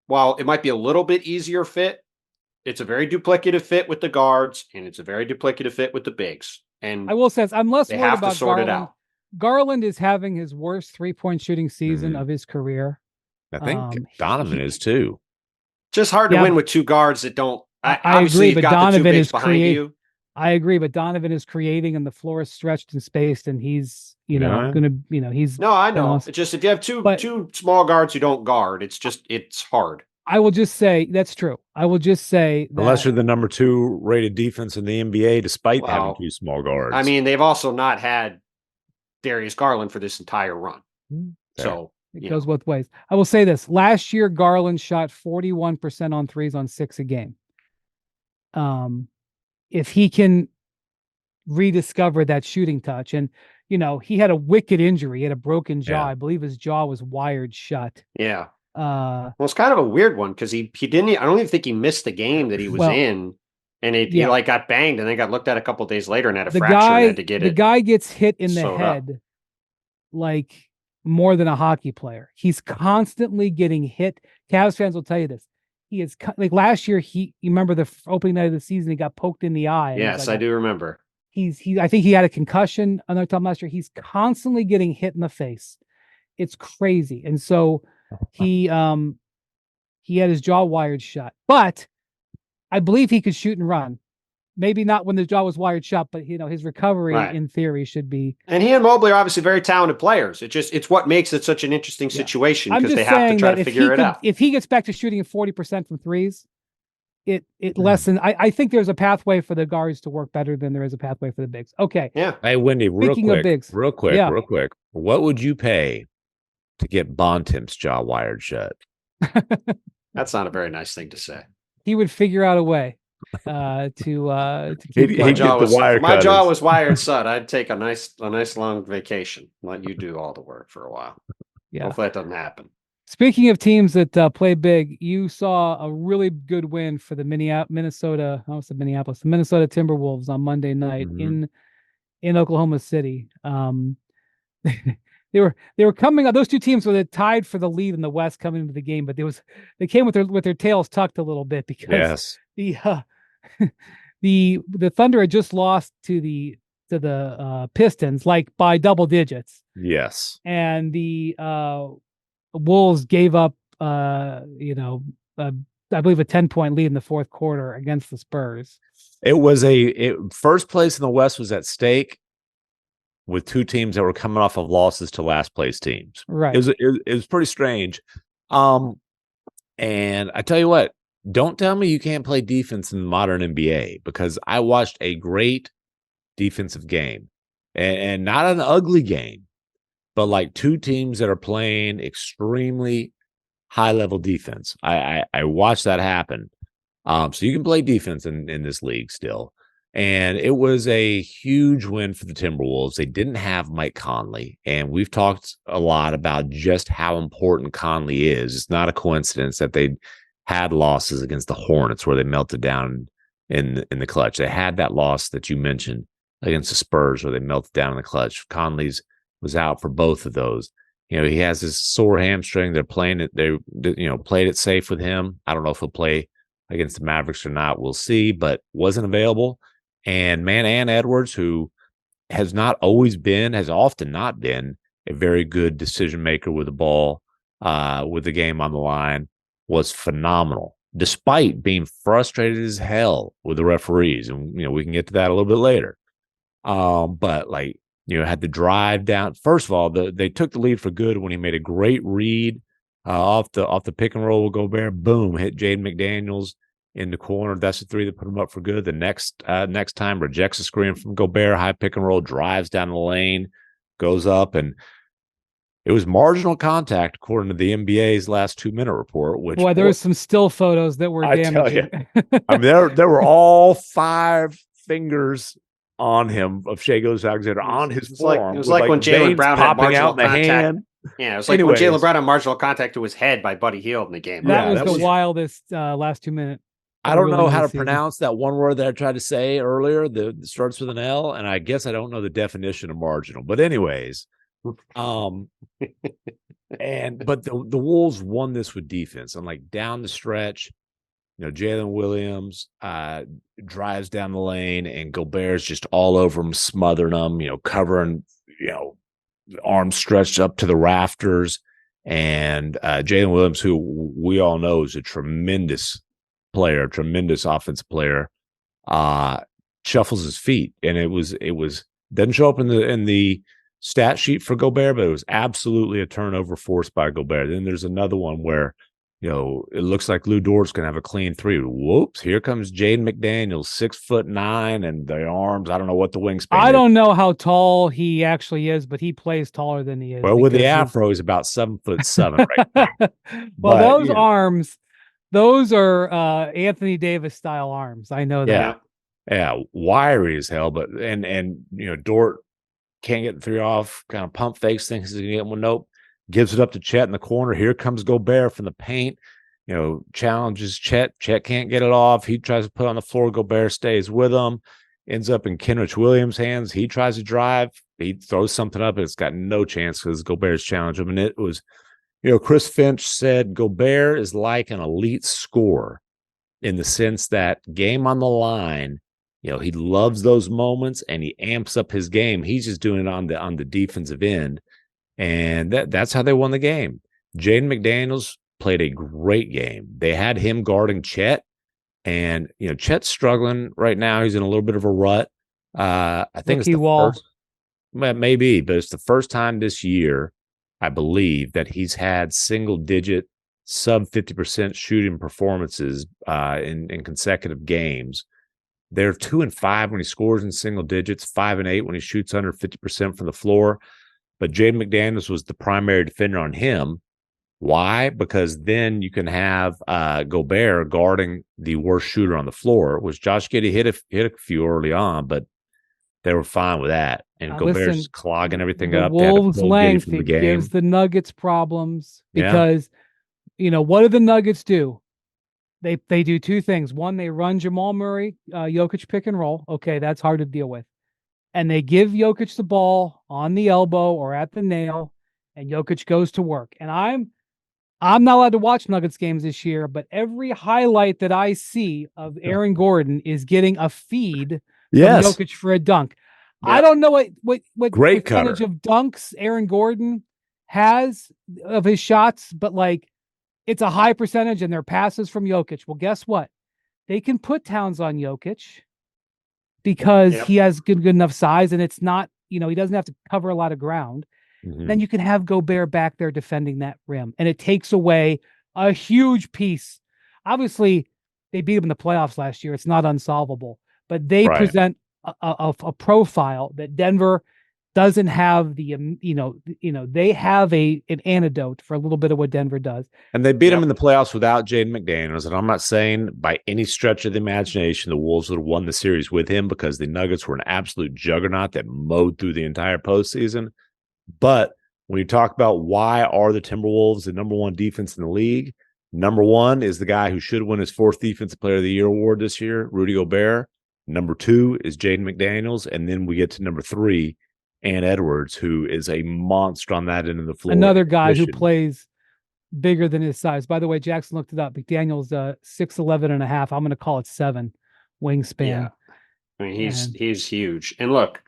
while it might be a little bit easier fit, it's a very duplicative fit with the guards, and it's a very duplicative fit with the bigs. And I will say, I'm less worried about sort Garland. it out. Garland is having his worst 3-point shooting season of his career. I think Donovan is too. Just hard to win with two guards that don't. I obviously, agree, you've but got Donovan the two bigs is behind you. I agree, but Donovan is creating, and the floor is stretched and spaced, and he's he's. No, I know. It's just if you have two small guards who don't guard, it's hard. I will just say that's true. I will just say that unless you're the number 2 rated defense in the NBA, despite having 2 small guards. I mean, they've also not had Darius Garland for this entire run, so it goes both ways. I will say this: last year, Garland shot 41% on threes on 6 a game. If he can rediscover that shooting touch, and he had a wicked injury, he had a broken jaw. I believe his jaw was wired shut. Yeah. Well, it's kind of a weird one because he didn't. I don't even think he missed the game that he was in, and he like got banged and then got looked at a couple of days later and had a fracture and had to get it. The guy gets hit in the head like more than a hockey player. He's constantly getting hit. Cavs fans will tell you this. He is like last year. You remember the opening night of the season, he got poked in the eye. Yes, I do remember. I think he had a concussion another time last year. He's constantly getting hit in the face. It's crazy. And so he had his jaw wired shut, but I believe he could shoot and run. Maybe not when the jaw was wired shut, but his recovery in theory should be. And he and Mobley are obviously very talented players. It's what makes it such an interesting situation because they have to try to figure it out. If he gets back to shooting at 40% from threes, it lessens. I think there's a pathway for the guards to work better than there is a pathway for the bigs. Okay. Yeah. Hey, Wendy, real quick. What would you pay to get Bontemps' jaw wired shut? That's not a very nice thing to say. He would figure out a way to keep my jaw was wired shut. I'd take a nice long vacation, let you do all the work for a while. Yeah. Hopefully that doesn't happen. Speaking of teams that play big, you saw a really good win for the Minnesota Timberwolves on Monday night in Oklahoma City. They were coming up. Those two teams were tied for the lead in the West coming into the game, but they came with their tails tucked a little bit because the Thunder had just lost to the Pistons like by double digits. Yes, and the Wolves gave up I believe a 10-point lead in the fourth quarter against the Spurs. It was first place in the West was at stake, with two teams that were coming off of losses to last place teams. Right. It was pretty strange. And I tell you what, don't tell me you can't play defense in the modern NBA, because I watched a great defensive game and not an ugly game, but like two teams that are playing extremely high level defense. I watched that happen. So you can play defense in this league still. And it was a huge win for the Timberwolves. They didn't have Mike Conley, and we've talked a lot about just how important Conley is. It's not a coincidence that they had losses against the Hornets where they melted down in the clutch. They had that loss that you mentioned against the Spurs where they melted down in the clutch. Conley's was out for both of those. He has this sore hamstring. They're playing it. They played it safe with him. I don't know if he'll play against the Mavericks or not. We'll see, but wasn't available. And Ann Edwards, who has often not been a very good decision maker with the ball, with the game on the line, was phenomenal, despite being frustrated as hell with the referees. And, we can get to that a little bit later. But had to drive down. First of all, they took the lead for good when he made a great read off the pick and roll with Gobert. Boom, hit Jaden McDaniels in the corner. That's the three that put him up for good. The next time, rejects a screen from Gobert, high pick and roll, drives down the lane, goes up, and it was marginal contact according to the NBA's last 2-minute report. Which there was some still photos that were damaging. I mean, there were all 5 fingers on him of Shai Gilgeous-Alexander on his forearm. It was like when Jaylen Brown had marginal contact. Hand. Yeah, it was like when Jaylen Brown had marginal contact to his head by Buddy Hield in the game. That was the wildest last 2 minutes. I don't know how to pronounce that one word that I tried to say earlier that starts with an L, and I guess I don't know the definition of marginal. But anyways, but the Wolves won this with defense. And like down the stretch, Jalen Williams drives down the lane, and Gobert's just all over him, smothering him, covering, arms stretched up to the rafters. And Jalen Williams, who we all know is a tremendous player, tremendous offensive player, shuffles his feet. And it was doesn't show up in the stat sheet for Gobert, but it was absolutely a turnover forced by Gobert. Then there's another one where, it looks like Lou Dort's going to have a clean three. Whoops, here comes Jaden McDaniels, 6'9", and the arms. I don't know what the wingspan I is. don't know how tall he actually is, but he plays taller than he is. Well, with the afro, he's about 7'7" right now. Well, But, those arms, those are Anthony Davis style arms. I know that. Yeah, wiry as hell. But and Dort can't get the three off, kind of pump fakes, thinks he's going to get one. Nope. Gives it up to Chet in the corner. Here comes Gobert from the paint. Challenges Chet. Chet can't get it off. He tries to put it on the floor. Gobert stays with him. Ends up in Kenrich Williams' hands. He tries to drive. He throws something up, and it's got no chance because Gobert's challenged him. And it was, Chris Finch said Gobert is like an elite scorer in the sense that game on the line, he loves those moments and he amps up his game. He's just doing it on the defensive end. And that's how they won the game. Jaden McDaniels played a great game. They had him guarding Chet, and Chet's struggling right now. He's in a little bit of a rut. I think it's the first, maybe, but it's the first time this year, I believe, that he's had single-digit, sub 50% shooting performances in consecutive games. They're 2-5 when he scores in single digits, 5-8 when he shoots under 50% from the floor. But Jaden McDaniels was the primary defender on him. Why? Because then you can have Gobert guarding the worst shooter on the floor, which Josh Giddey hit a few early on, but they were fine with that. And Gobert's clogging everything up. Wolves' length gives the Nuggets problems because, what do the Nuggets do? They do two things. One, they run Jamal Murray, Jokic pick and roll. Okay, that's hard to deal with. And they give Jokic the ball on the elbow or at the nail, and Jokic goes to work. And I'm not allowed to watch Nuggets games this year, but every highlight that I see of Aaron Gordon is getting a feed from Jokic for a dunk. Yep. I don't know what great percentage cutter of dunks Aaron Gordon has of his shots, but it's a high percentage, and they're passes from Jokic. Well, guess what? They can put Towns on Jokic because he has good enough size, and it's not, he doesn't have to cover a lot of ground. Mm-hmm. Then you can have Gobert back there defending that rim, and it takes away a huge piece. Obviously, they beat him in the playoffs last year. It's not unsolvable, but they present a profile that Denver doesn't have. They have an antidote for a little bit of what Denver does. And they beat him in the playoffs without Jaden McDaniels. And I'm not saying by any stretch of the imagination the Wolves would have won the series with him, because the Nuggets were an absolute juggernaut that mowed through the entire postseason. But when you talk about why are the Timberwolves the number one defense in the league, number one is the guy who should win his fourth Defensive Player of the Year award this year, Rudy Gobert. Number two is Jaden McDaniels. And then we get to number three, Ant Edwards, who is a monster on that end of the floor. Another guy who plays bigger than his size. By the way, Jackson looked it up. McDaniels 6'11" and a half. I'm going to call it 7 wingspan. Yeah. I mean, he's huge. And look,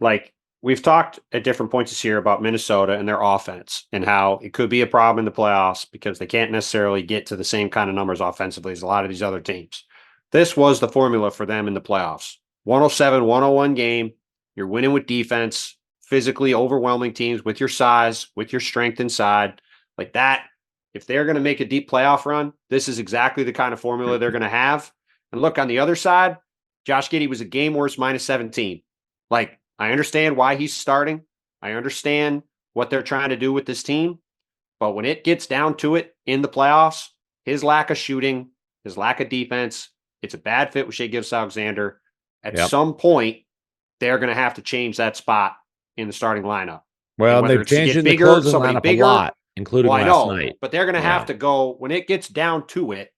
we've talked at different points this year about Minnesota and their offense and how it could be a problem in the playoffs because they can't necessarily get to the same kind of numbers offensively as a lot of these other teams. This was the formula for them in the playoffs. 107-101 game. You're winning with defense, physically overwhelming teams with your size, with your strength inside. Like that, if they're going to make a deep playoff run, this is exactly the kind of formula they're going to have. And look, on the other side, Josh Giddey was a game worse -17. I understand why he's starting. I understand what they're trying to do with this team. But when it gets down to it in the playoffs, his lack of shooting, his lack of defense, it's a bad fit with Shai Gilgeous-Alexander. At some point, they're going to have to change that spot in the starting lineup. Well, they've changed in the closing lineup a lot, including last night. But they're going to have to go, when it gets down to it,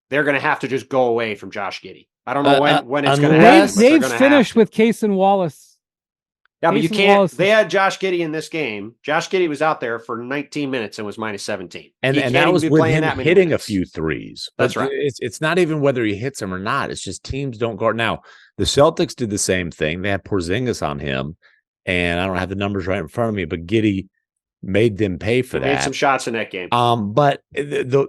they're going to have to just go away from Josh Giddey. I don't know when it's going to happen. They've finished with Case and Wallace. Yeah, but you can't. They had Josh Giddey in this game. Josh Giddey was out there for 19 minutes and was -17. And that was with him hitting a few threes. That's right. It's not even whether he hits them or not. It's just teams don't guard. Now, the Celtics did the same thing. They had Porzingis on him, and I don't have the numbers right in front of me, but Giddey made them pay for He that. made some shots in that game. But the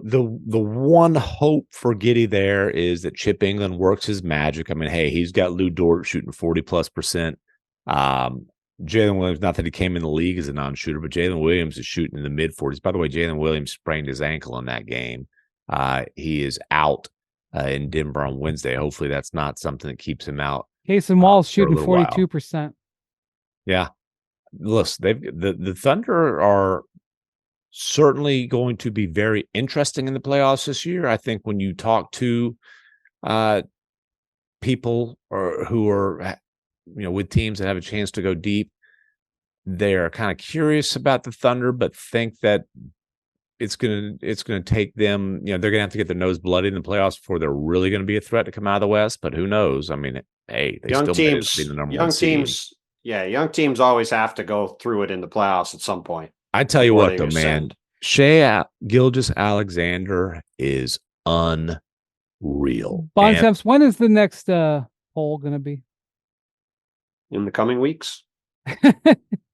one hope for Giddey there is that Chip England works his magic. I mean, hey, he's got Lou Dort shooting 40+%. Jalen Williams, not that he came in the league as a non-shooter, but Jalen Williams is shooting in the mid-40s. By the way, Jalen Williams sprained his ankle in that game. He is out in Denver on Wednesday. Hopefully that's not something that keeps him out. Casey Wall's shooting 42%. Yeah. Listen, the Thunder are certainly going to be very interesting in the playoffs this year. I think when you talk to people who are with teams that have a chance to go deep, they're kind of curious about the Thunder, but think that it's gonna take them. They're gonna have to get their nose bloody in the playoffs before they're really going to be a threat to come out of the West. But who knows? I mean, hey, they young still teams, be the number young one seed. teams, yeah, young teams always have to go through it in the playoffs at some point. I tell you what, though, man, Shai Gilgeous-Alexander is unreal. Bontemps, when is the next poll going to be? In the coming weeks.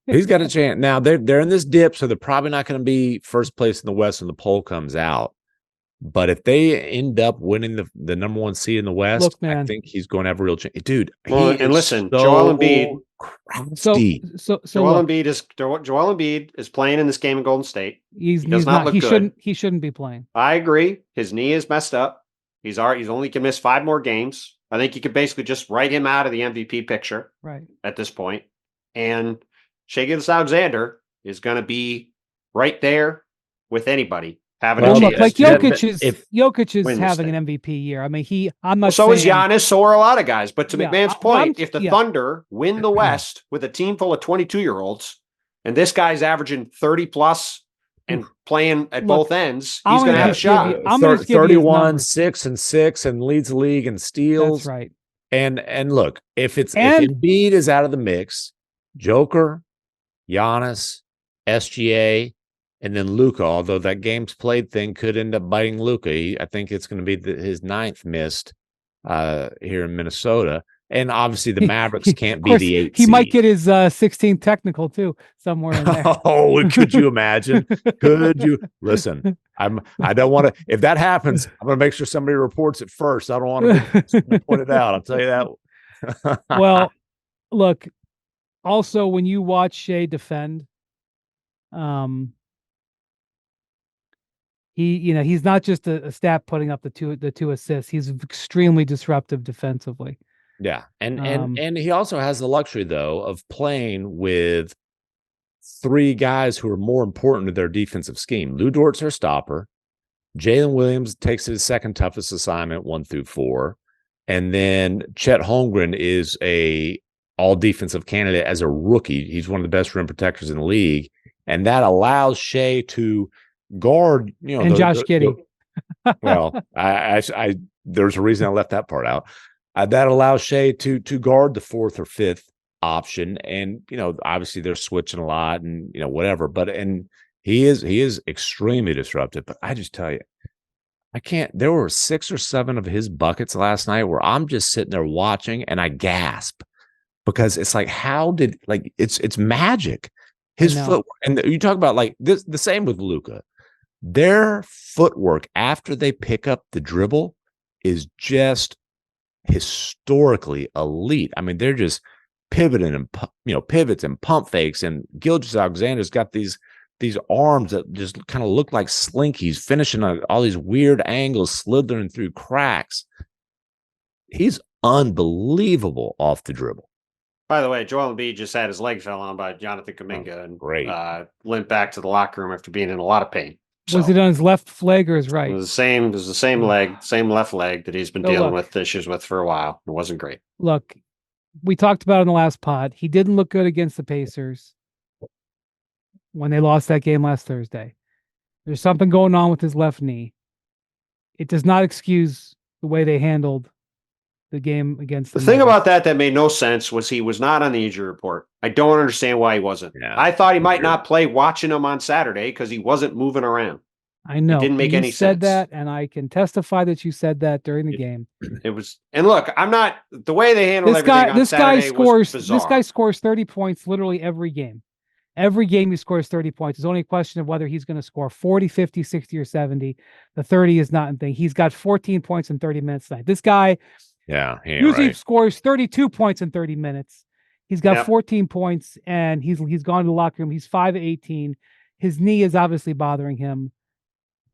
He's got a chance. Now they're in this dip, so they're probably not going to be first place in the West when the poll comes out. But if they end up winning the number one seed in the West, look, man, I think he's going to have a real chance. Dude, well, and listen, Joel Embiid. Joel Embiid is playing in this game in Golden State. He shouldn't be playing. I agree. His knee is messed up. He's only can miss 5 more games. I think you could basically just write him out of the MVP picture right at this point. And Shai Gilgeous-Alexander is going to be right there with anybody having a chance. Look, like Jokic is having an MVP year. I mean, I'm not. So is Giannis. So are a lot of guys. But to McMahon's point, if the Thunder win the West with a team full of 22-year-olds, and this guy's averaging 30+ and playing at both ends, he's going to have a shot. 31, 6 and 6, and leads the league in steals. That's right. And look, if Embiid is out of the mix, Joker, Giannis, SGA, and then Luka, although that games played thing could end up biting Luka. I think it's going to be his 9th missed here in Minnesota. And obviously the Mavericks can't be the 8th He seed. might get his 16th technical too somewhere in there. Oh, could you imagine? Could you? Listen, I don't want to. If that happens, I'm going to make sure somebody reports it first. I don't want to point it out. I'll tell you that. Well, look. Also, when you watch Shai defend, he's not just a stat putting up the two assists. He's extremely disruptive defensively. Yeah, and he also has the luxury though of playing with 3 guys who are more important to their defensive scheme. Lou Dort's their stopper. Jalen Williams takes his second toughest assignment, 1 through 4, and then Chet Holmgren is a all defensive candidate as a rookie. He's one of the best rim protectors in the league, and that allows Shai to guard. And Josh Giddey. Well, I there's a reason I left that part out. That allows Shai to guard the 4th or 5th option, and obviously they're switching a lot, and whatever. But he is extremely disruptive. But I just tell you, I can't. There were 6 or 7 of his buckets last night where I'm just sitting there watching and I gasp. Because it's like, it's magic. His footwork, and you talk about like this, the same with Luka. Their footwork after they pick up the dribble is just historically elite. I mean, they're just pivoting and pivots and pump fakes. And Gilgeous-Alexander's got these arms that just kind of look like slinkies, finishing on all these weird angles, slithering through cracks. He's unbelievable off the dribble. By the way, Joel Embiid just had his leg fell on by Jonathan Kuminga and limped back to the locker room after being in a lot of pain. So, was it on his left leg or his right? It was the same leg, same left leg that he's been dealing with issues with for a while. It wasn't great. Look, we talked about it in the last pod. He didn't look good against the Pacers when they lost that game last Thursday. There's something going on with his left knee. It does not excuse the way they handled the game against the thing about that made no sense was he was not on the injury report. I don't understand why he wasn't. Yeah, I thought he might not play watching him on Saturday because he wasn't moving around. I know. It didn't make you any said sense. that, and I can testify that you said that during the game. It was, and look, I'm not, the way they handled everything on Saturday was bizarre. This guy scores 30 points literally every game. Every game he scores 30 points. It's only a question of whether he's going to score 40, 50, 60, or 70. The 30 is not a thing. He's got 14 points in 30 minutes tonight. This guy usually scores 32 points in 30 minutes. He's got 14 points, and he's gone to the locker room. He's 5-18. His knee is obviously bothering him.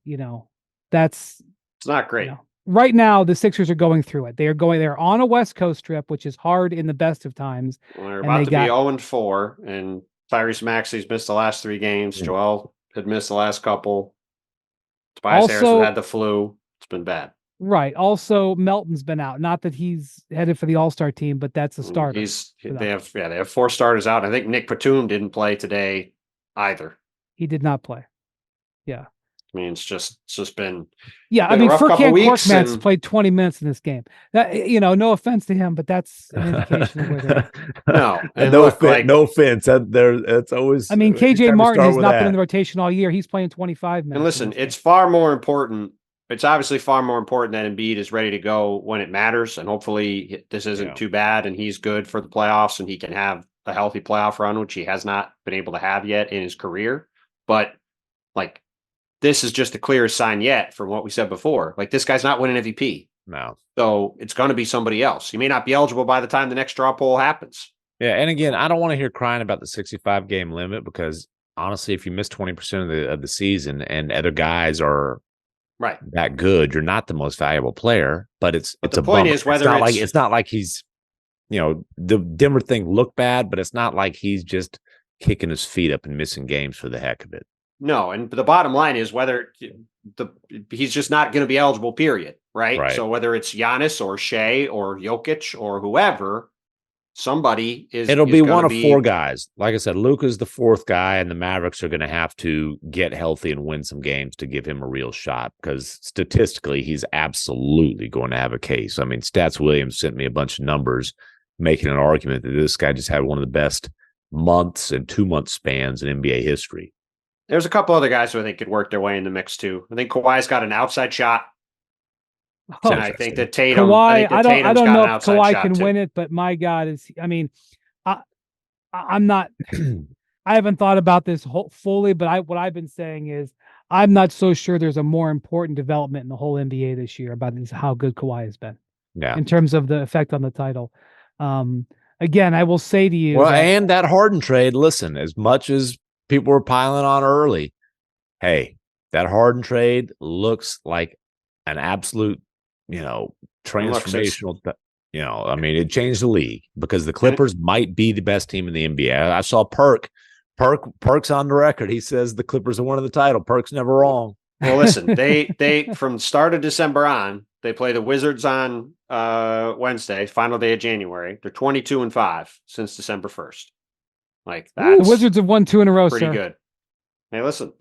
It's not great. Right now, the Sixers are going through it. They're on a West Coast trip, which is hard in the best of times. Well, they're about to be 0-4, and Tyrese Maxey's missed the last 3 games. Joel had missed the last couple. Tobias Harris has had the flu. It's been bad. Right. Also, Melton's been out. Not that he's headed for the All-Star team, but that's a starter. They have 4 starters out. I think Nick Batum didn't play today either. He did not play. Yeah. I mean, it's just been. Yeah, I mean, Furkan Korkmaz played 20 minutes in this game. That no offense to him, but that's an indication of where they're. No offense. That's always. I mean, KJ Martin has not been in the rotation all year. He's playing 25 minutes. And listen, it's far more important. It's obviously far more important that Embiid is ready to go when it matters, and hopefully this isn't too bad, and he's good for the playoffs, and he can have a healthy playoff run, which he has not been able to have yet in his career. But this is just the clearest sign yet from what we said before. This guy's not winning MVP. No. So it's going to be somebody else. He may not be eligible by the time the next draw poll happens. Yeah, and again, I don't want to hear crying about the 65 game limit, because honestly, if you miss 20% of the season and other guys are that good, you're not the most valuable player. But the point is whether it's not like he's, the Denver thing looked bad, but it's not like he's just kicking his feet up and missing games for the heck of it. No, and the bottom line is whether he's just not going to be eligible, period, right? So whether it's Giannis or Shea or Jokic or whoever, somebody is. It'll be one of 4 guys. Like I said, Luka's the 4th guy, and the Mavericks are going to have to get healthy and win some games to give him a real shot, because statistically, he's absolutely going to have a case. I mean, Stats Williams sent me a bunch of numbers making an argument that this guy just had one of the best months and 2-month spans in NBA history. There's a couple other guys who I think could work their way in the mix too. I think Kawhi's got an outside shot. And I think that Tatum. Kawhi, I don't know if Kawhi can win it, but my God, I'm not. I haven't thought about this fully, but what I've been saying is I'm not so sure there's a more important development in the whole NBA this year about how good Kawhi has been. Yeah. In terms of the effect on the title. Again, I will say to you. Well, and that Harden trade. Listen, as much as people were piling on early, hey, that Harden trade looks like an absolute, transformational. I mean, it changed the league, because the Clippers might be the best team in the NBA. I saw Perk's on the record. He says the Clippers are one of the title. Perk's never wrong. Well, listen, they from the start of December on, they play the Wizards on Wednesday, final day of January. They're 22-5 since December 1st. The Wizards have won 2 in a row, pretty good. Hey, listen,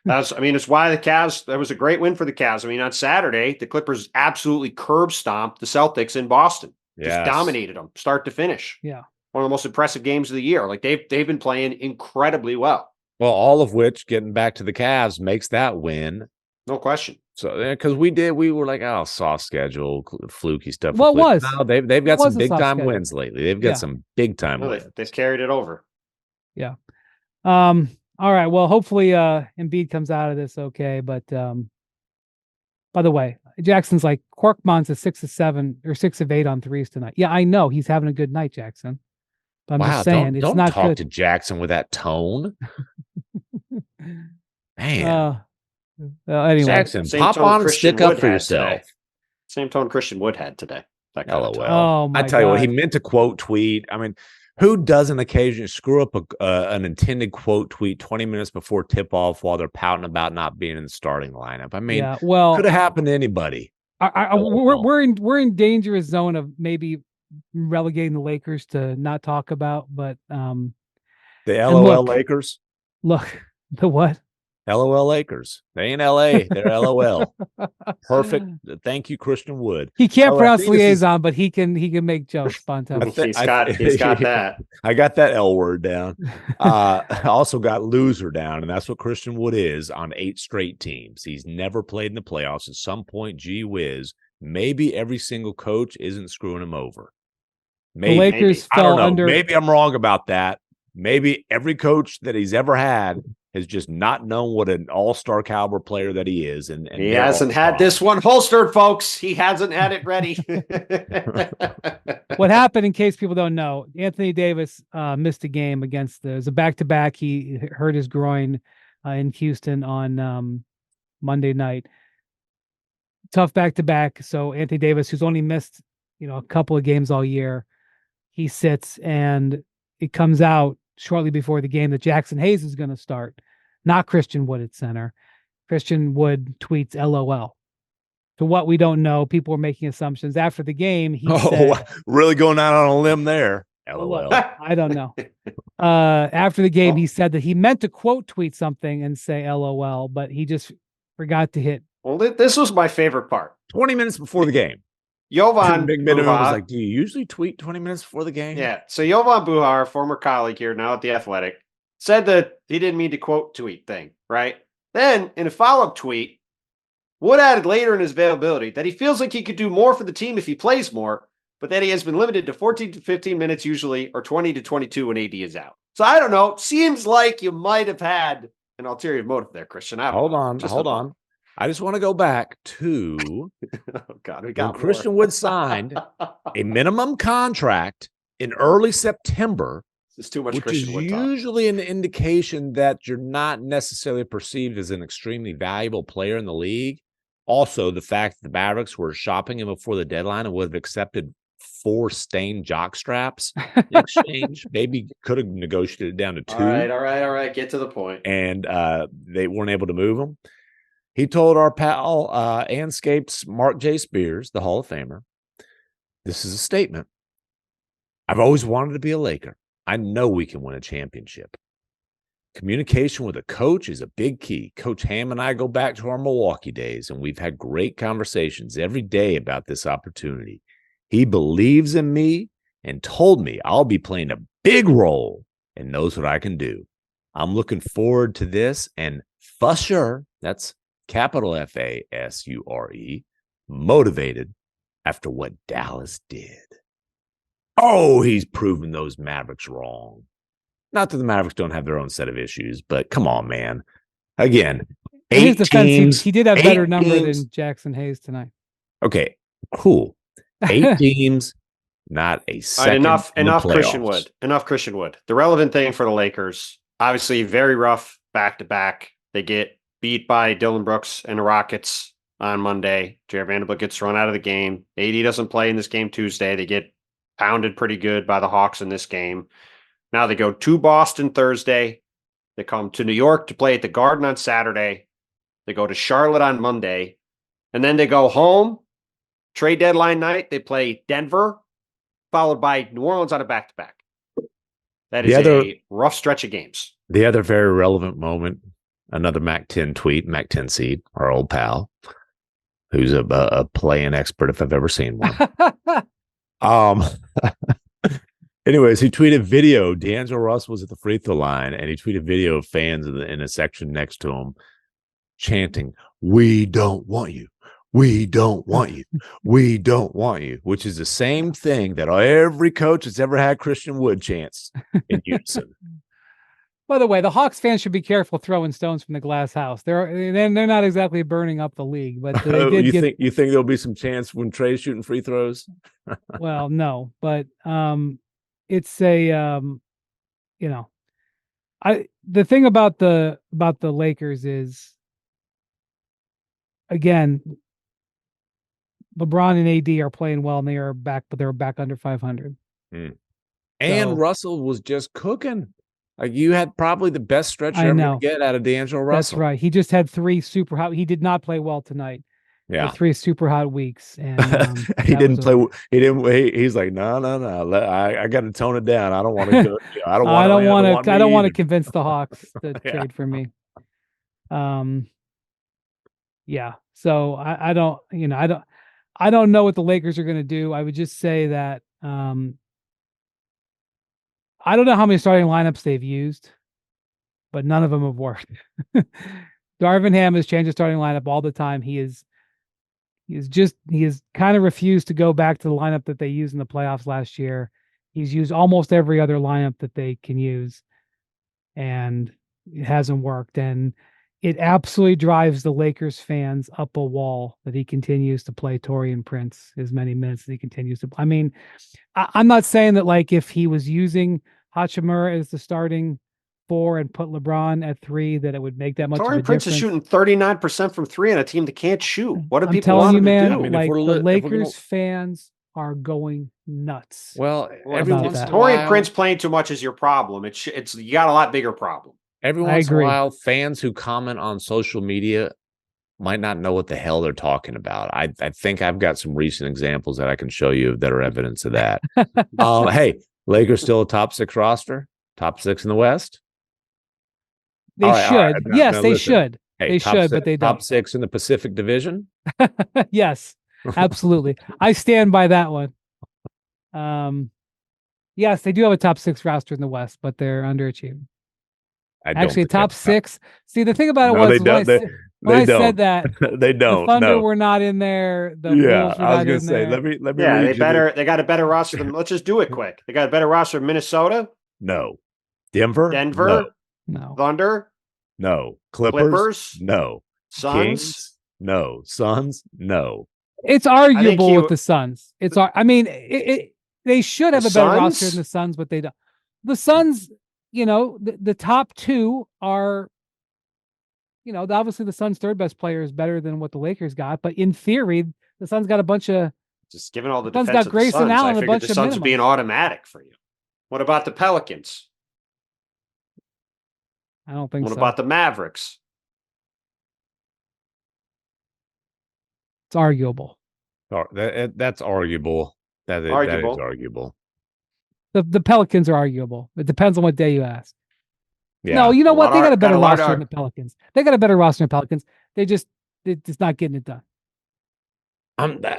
it's why the Cavs, that was a great win for the Cavs. I mean, on Saturday, the Clippers absolutely curb stomped the Celtics in Boston. Just dominated them start to finish. Yeah. One of the most impressive games of the year. They've been playing incredibly well. Well, all of which, getting back to the Cavs, makes that win. No question. So, because we were like, soft schedule, fluky stuff. Well, it was. No, they've got some big time wins lately. They've got some big time wins. They've carried it over. Yeah. All right. Well, hopefully Embiid comes out of this okay. But by the way, Jackson's like, Korkmaz's a 6 of 7 or 6 of 8 on threes tonight. Yeah, I know he's having a good night, Jackson. But I'm just saying, it's not talk good. to Jackson with that tone. Man. Anyway, Jackson, pop on and stick up for yourself. Today. Same tone Christian Wood had today. LOL. Oh, I tell you what, he meant to quote tweet. I mean, who doesn't occasionally screw up an intended quote tweet 20 minutes before tip off while they're pouting about not being in the starting lineup? I mean, could have happened to anybody. We're in dangerous zone of maybe relegating the Lakers to not talk about, but the LOL Lakers. Look, the what? LOL Lakers. They ain't LA. They're LOL. Perfect. Thank you, Christian Wood. He can't I pronounce think this is- liaison, but he can make jokes. Bontemps. He's got that. I got that L word down. I also got loser down, and that's what Christian Wood is on 8 straight teams. He's never played in the playoffs. At some point, gee whiz, maybe every single coach isn't screwing him over. Maybe. The Lakers I don't fell know. under. Maybe I'm wrong about that. Maybe every coach that he's ever had has just not known what an all-star caliber player that he is. And he hasn't had this one holstered, folks. He hasn't had it ready. What happened, in case people don't know, Anthony Davis missed a game against it was a back-to-back. He hurt his groin in Houston on Monday night. Tough back-to-back. So Anthony Davis, who's only missed, a couple of games all year, he sits, and it comes out shortly before the game that Jackson Hayes is going to start, not Christian Wood at center. Christian Wood tweets LOL. To what we don't know, people were making assumptions. After the game, he said, really going out on a limb there. LOL. I don't know. After the game, he said that he meant to quote tweet something and say LOL, but he just forgot to hit. Well, this was my favorite part. 20 minutes before the game. Jovan Big Minimum was Buha, like, do you usually tweet 20 minutes before the game? Yeah. So Jovan Buha, our former colleague here now at The Athletic, said that he didn't mean to quote tweet thing, right? Then in a follow-up tweet, Wood added later in his availability that he feels like he could do more for the team if he plays more, but that he has been limited to 14 to 15 minutes usually, or 20 to 22 when AD is out. So I don't know. Seems like you might have had an ulterior motive there, Christian. Hold on. I just want to go back to oh God, we got when Christian Wood signed a minimum contract in early September. It's too much which Christian is Wood talk. Usually an indication that you're not necessarily perceived as an extremely valuable player in the league. Also, the fact that the Mavericks were shopping him before the deadline and would have accepted 4 stained jock straps in exchange. Maybe could have negotiated it down to 2. All right. Get to the point. And they weren't able to move him. He told our pal Anscape's Mark J. Spears, the Hall of Famer, this is a statement. I've always wanted to be a Laker. I know we can win a championship. Communication with a coach is a big key. Coach Ham and I go back to our Milwaukee days, and we've had great conversations every day about this opportunity. He believes in me and told me I'll be playing a big role and knows what I can do. I'm looking forward to this, and for sure, that's capital Fasure, motivated after what Dallas did. Oh, he's proven those Mavericks wrong. Not that the Mavericks don't have their own set of issues, but come on, man. Again, 8 teams. He did have better number than Jackson Hayes tonight. Okay, cool. 8 teams, not a second. All right, enough Christian Wood. Enough Christian Wood. The relevant thing for the Lakers, obviously very rough back-to-back. They get beat by Dylan Brooks and the Rockets on Monday. Jared Vanderbilt gets thrown out of the game. AD doesn't play in this game Tuesday. They get pounded pretty good by the Hawks in this game. Now they go to Boston Thursday. They come to New York to play at the Garden on Saturday. They go to Charlotte on Monday. And then they go home. Trade deadline night, they play Denver, followed by New Orleans on a back-to-back. That is a rough stretch of games. The other very relevant moment, another Mac-10 tweet, Mac-10 Seed, our old pal, who's a playing expert if I've ever seen one. Anyways, he tweeted video. D'Angelo Russell was at the free throw line, and he tweeted video of fans in a section next to him chanting, "We don't want you. We don't want you. We don't want you," which is the same thing that every coach that's ever had Christian Wood chants in unison. By the way, the Hawks fans should be careful throwing stones from the glass house. They're not exactly burning up the league, but they did you think there'll be some chance when Trey's shooting free throws? Well, no, but it's a the thing about the Lakers is, again, LeBron and AD are playing well, and they're back under 500. And Russell was just cooking. Like, you had probably the best stretch you're ever going to get out of D'Angelo Russell. That's right. He just had 3 super hot. He did not play well tonight. Yeah, 3 super hot weeks, and he didn't play. He didn't. He's like, no. I got to tone it down. I don't want to go. I don't want to convince the Hawks to trade for me. Yeah. So I don't, I don't know what the Lakers are going to do. I would just say that I don't know how many starting lineups they've used, but none of them have worked. Darvin Ham has changed the starting lineup all the time. He has kind of refused to go back to the lineup that they used in the playoffs last year. He's used almost every other lineup that they can use, and it hasn't worked. And it absolutely drives the Lakers fans up a wall that he continues to play Taurean Prince as many minutes as he continues to play. I mean, I'm not saying that like if he was using Hachimura as the starting 4 and put LeBron at 3, that it would make that much of a Taurean Prince difference. is shooting 39% from 3 on a team that can't shoot. What do I'm people telling want you, him man, to do? I mean, like the if we're Lakers gonna- fans are going nuts. Well, Well, every about once that. in a while, Taurean Prince playing too much is your problem. It's you got a lot bigger problem. every I once in a agree. while, fans who comment on social media might not know what the hell they're talking about. I think I've got some recent examples that I can show you that are evidence of that. Hey, Lakers still a top 6 roster, top 6 in the West. They All right, should. all right. Now- Yes, now they listen. should. Hey, They top should, six, but they top don't. 6 in the Pacific Division. Yes, absolutely. I stand by that one. Yes, they do have a top 6 roster in the West, but they're underachieving. I don't Actually, think they top have 6. See, the thing about it No, was they when don't. They I don't. said that, They the don't. Thunder No. were not in there. The Yeah, Wolves were I was not gonna in say. there. Let me Yeah, read they you better. They got a better roster than. Let's just do it quick. They got a better roster than Minnesota, No. Denver. Denver, No. Thunder, No. Clippers, No. Suns. Kings. No. Suns. No. It's arguable with the Suns. I mean, they should have a better roster than the Suns, but they don't. The Suns, the top 2 are, obviously the Suns' third best player is better than what the Lakers got, but in theory, the Suns got a bunch of. Just given all the Suns defense got of the Grayson Suns, Allen, I a figured bunch the of Suns would be an minimums. automatic for you. What about the Pelicans? I don't think What so. about the Mavericks? It's arguable. That's arguable. That is arguable. The Pelicans are arguable. It depends on what day you ask. Yeah. No, you know what? They got a better got a lot roster than the Pelicans. They got a better roster than the Pelicans. They're just not getting it done.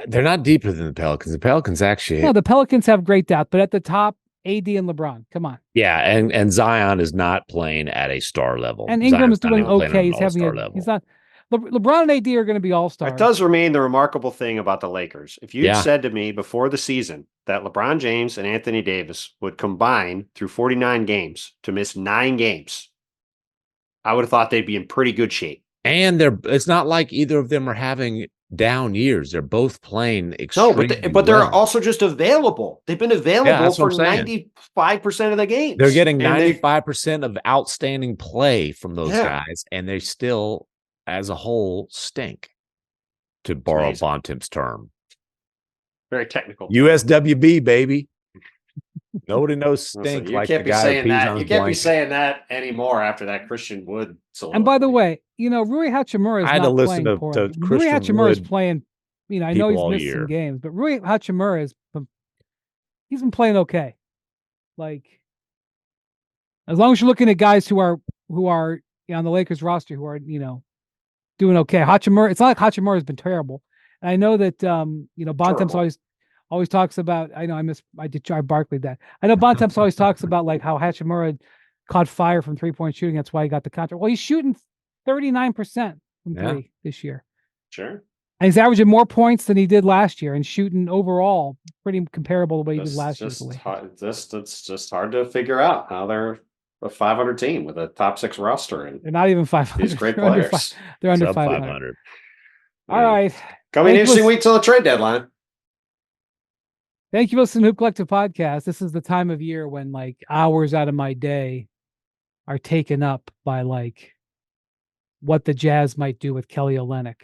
They're not deeper than the Pelicans. The Pelicans actually. No, the Pelicans have great depth, but at the top, AD and LeBron. Come on. Yeah, and Zion is not playing at a star level. And Ingram is doing Zion's not even playing okay. at He's an having all-star a. level. He's not. LeBron and AD are going to be all stars. It does remain the remarkable thing about the Lakers. If you'd Yeah. said to me before the season that LeBron James and Anthony Davis would combine through 49 games to miss 9 games, I would have thought they'd be in pretty good shape. And it's not like either of them are having down years. They're both playing No, extremely but they're well. also just available. They've been available that's what for I'm saying. 95% of the games. They're getting And 95% of outstanding play from those Yeah. guys, and they still, as a whole, stink, to borrow amazing. Bontemps' term. Very technical. USWB, baby. Nobody knows Listen, stink you like can't the be guy who saying pees that. on You his can't be blanket. saying that anymore after that Christian Wood. And by the way, Rui Hachimura is I had to not listen playing to poorly. Rui Christian Hachimura is Wood playing. I know people he's all missed year. some games, but Rui Hachimura he's been playing okay. Like, as long as you're looking at guys who are on the Lakers roster who are doing okay. Hachimura, it's not like Hachimura has been terrible. And I know that Bontemps always talks about. I know I did try Barkley that. I know Bontemps always talks about like how Hachimura caught fire from 3-point shooting. That's why he got the contract. Well, he's shooting 39% from 3 this year. Sure. And he's averaging more points than he did last year and shooting overall pretty comparable to what he did last year. It's just hard to figure out how they're a 500 team with a top 6 roster. And they're not even 500. these great players. They're under Sub 500. All Yeah. right. Coming interesting week till the trade deadline. Thank you for listening to Hoop Collective Podcast. This is the time of year when like hours out of my day are taken up by like what the Jazz might do with Kelly Olynyk.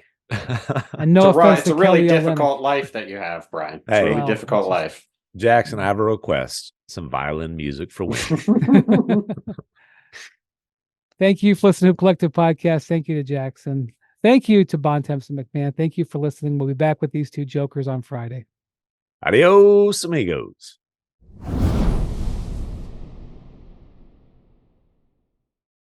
And no offense It's to a really Kelly difficult Olynyk. life that you have, Brian. It's Hey. a really Well, difficult life. Jackson, I have a request. Some violin music for women. Thank you for listening to Hoop Collective Podcast. Thank you to Jackson. Thank you to Bontemps and MacMahon. Thank you for listening. We'll be back with these two jokers on Friday. Adios, amigos.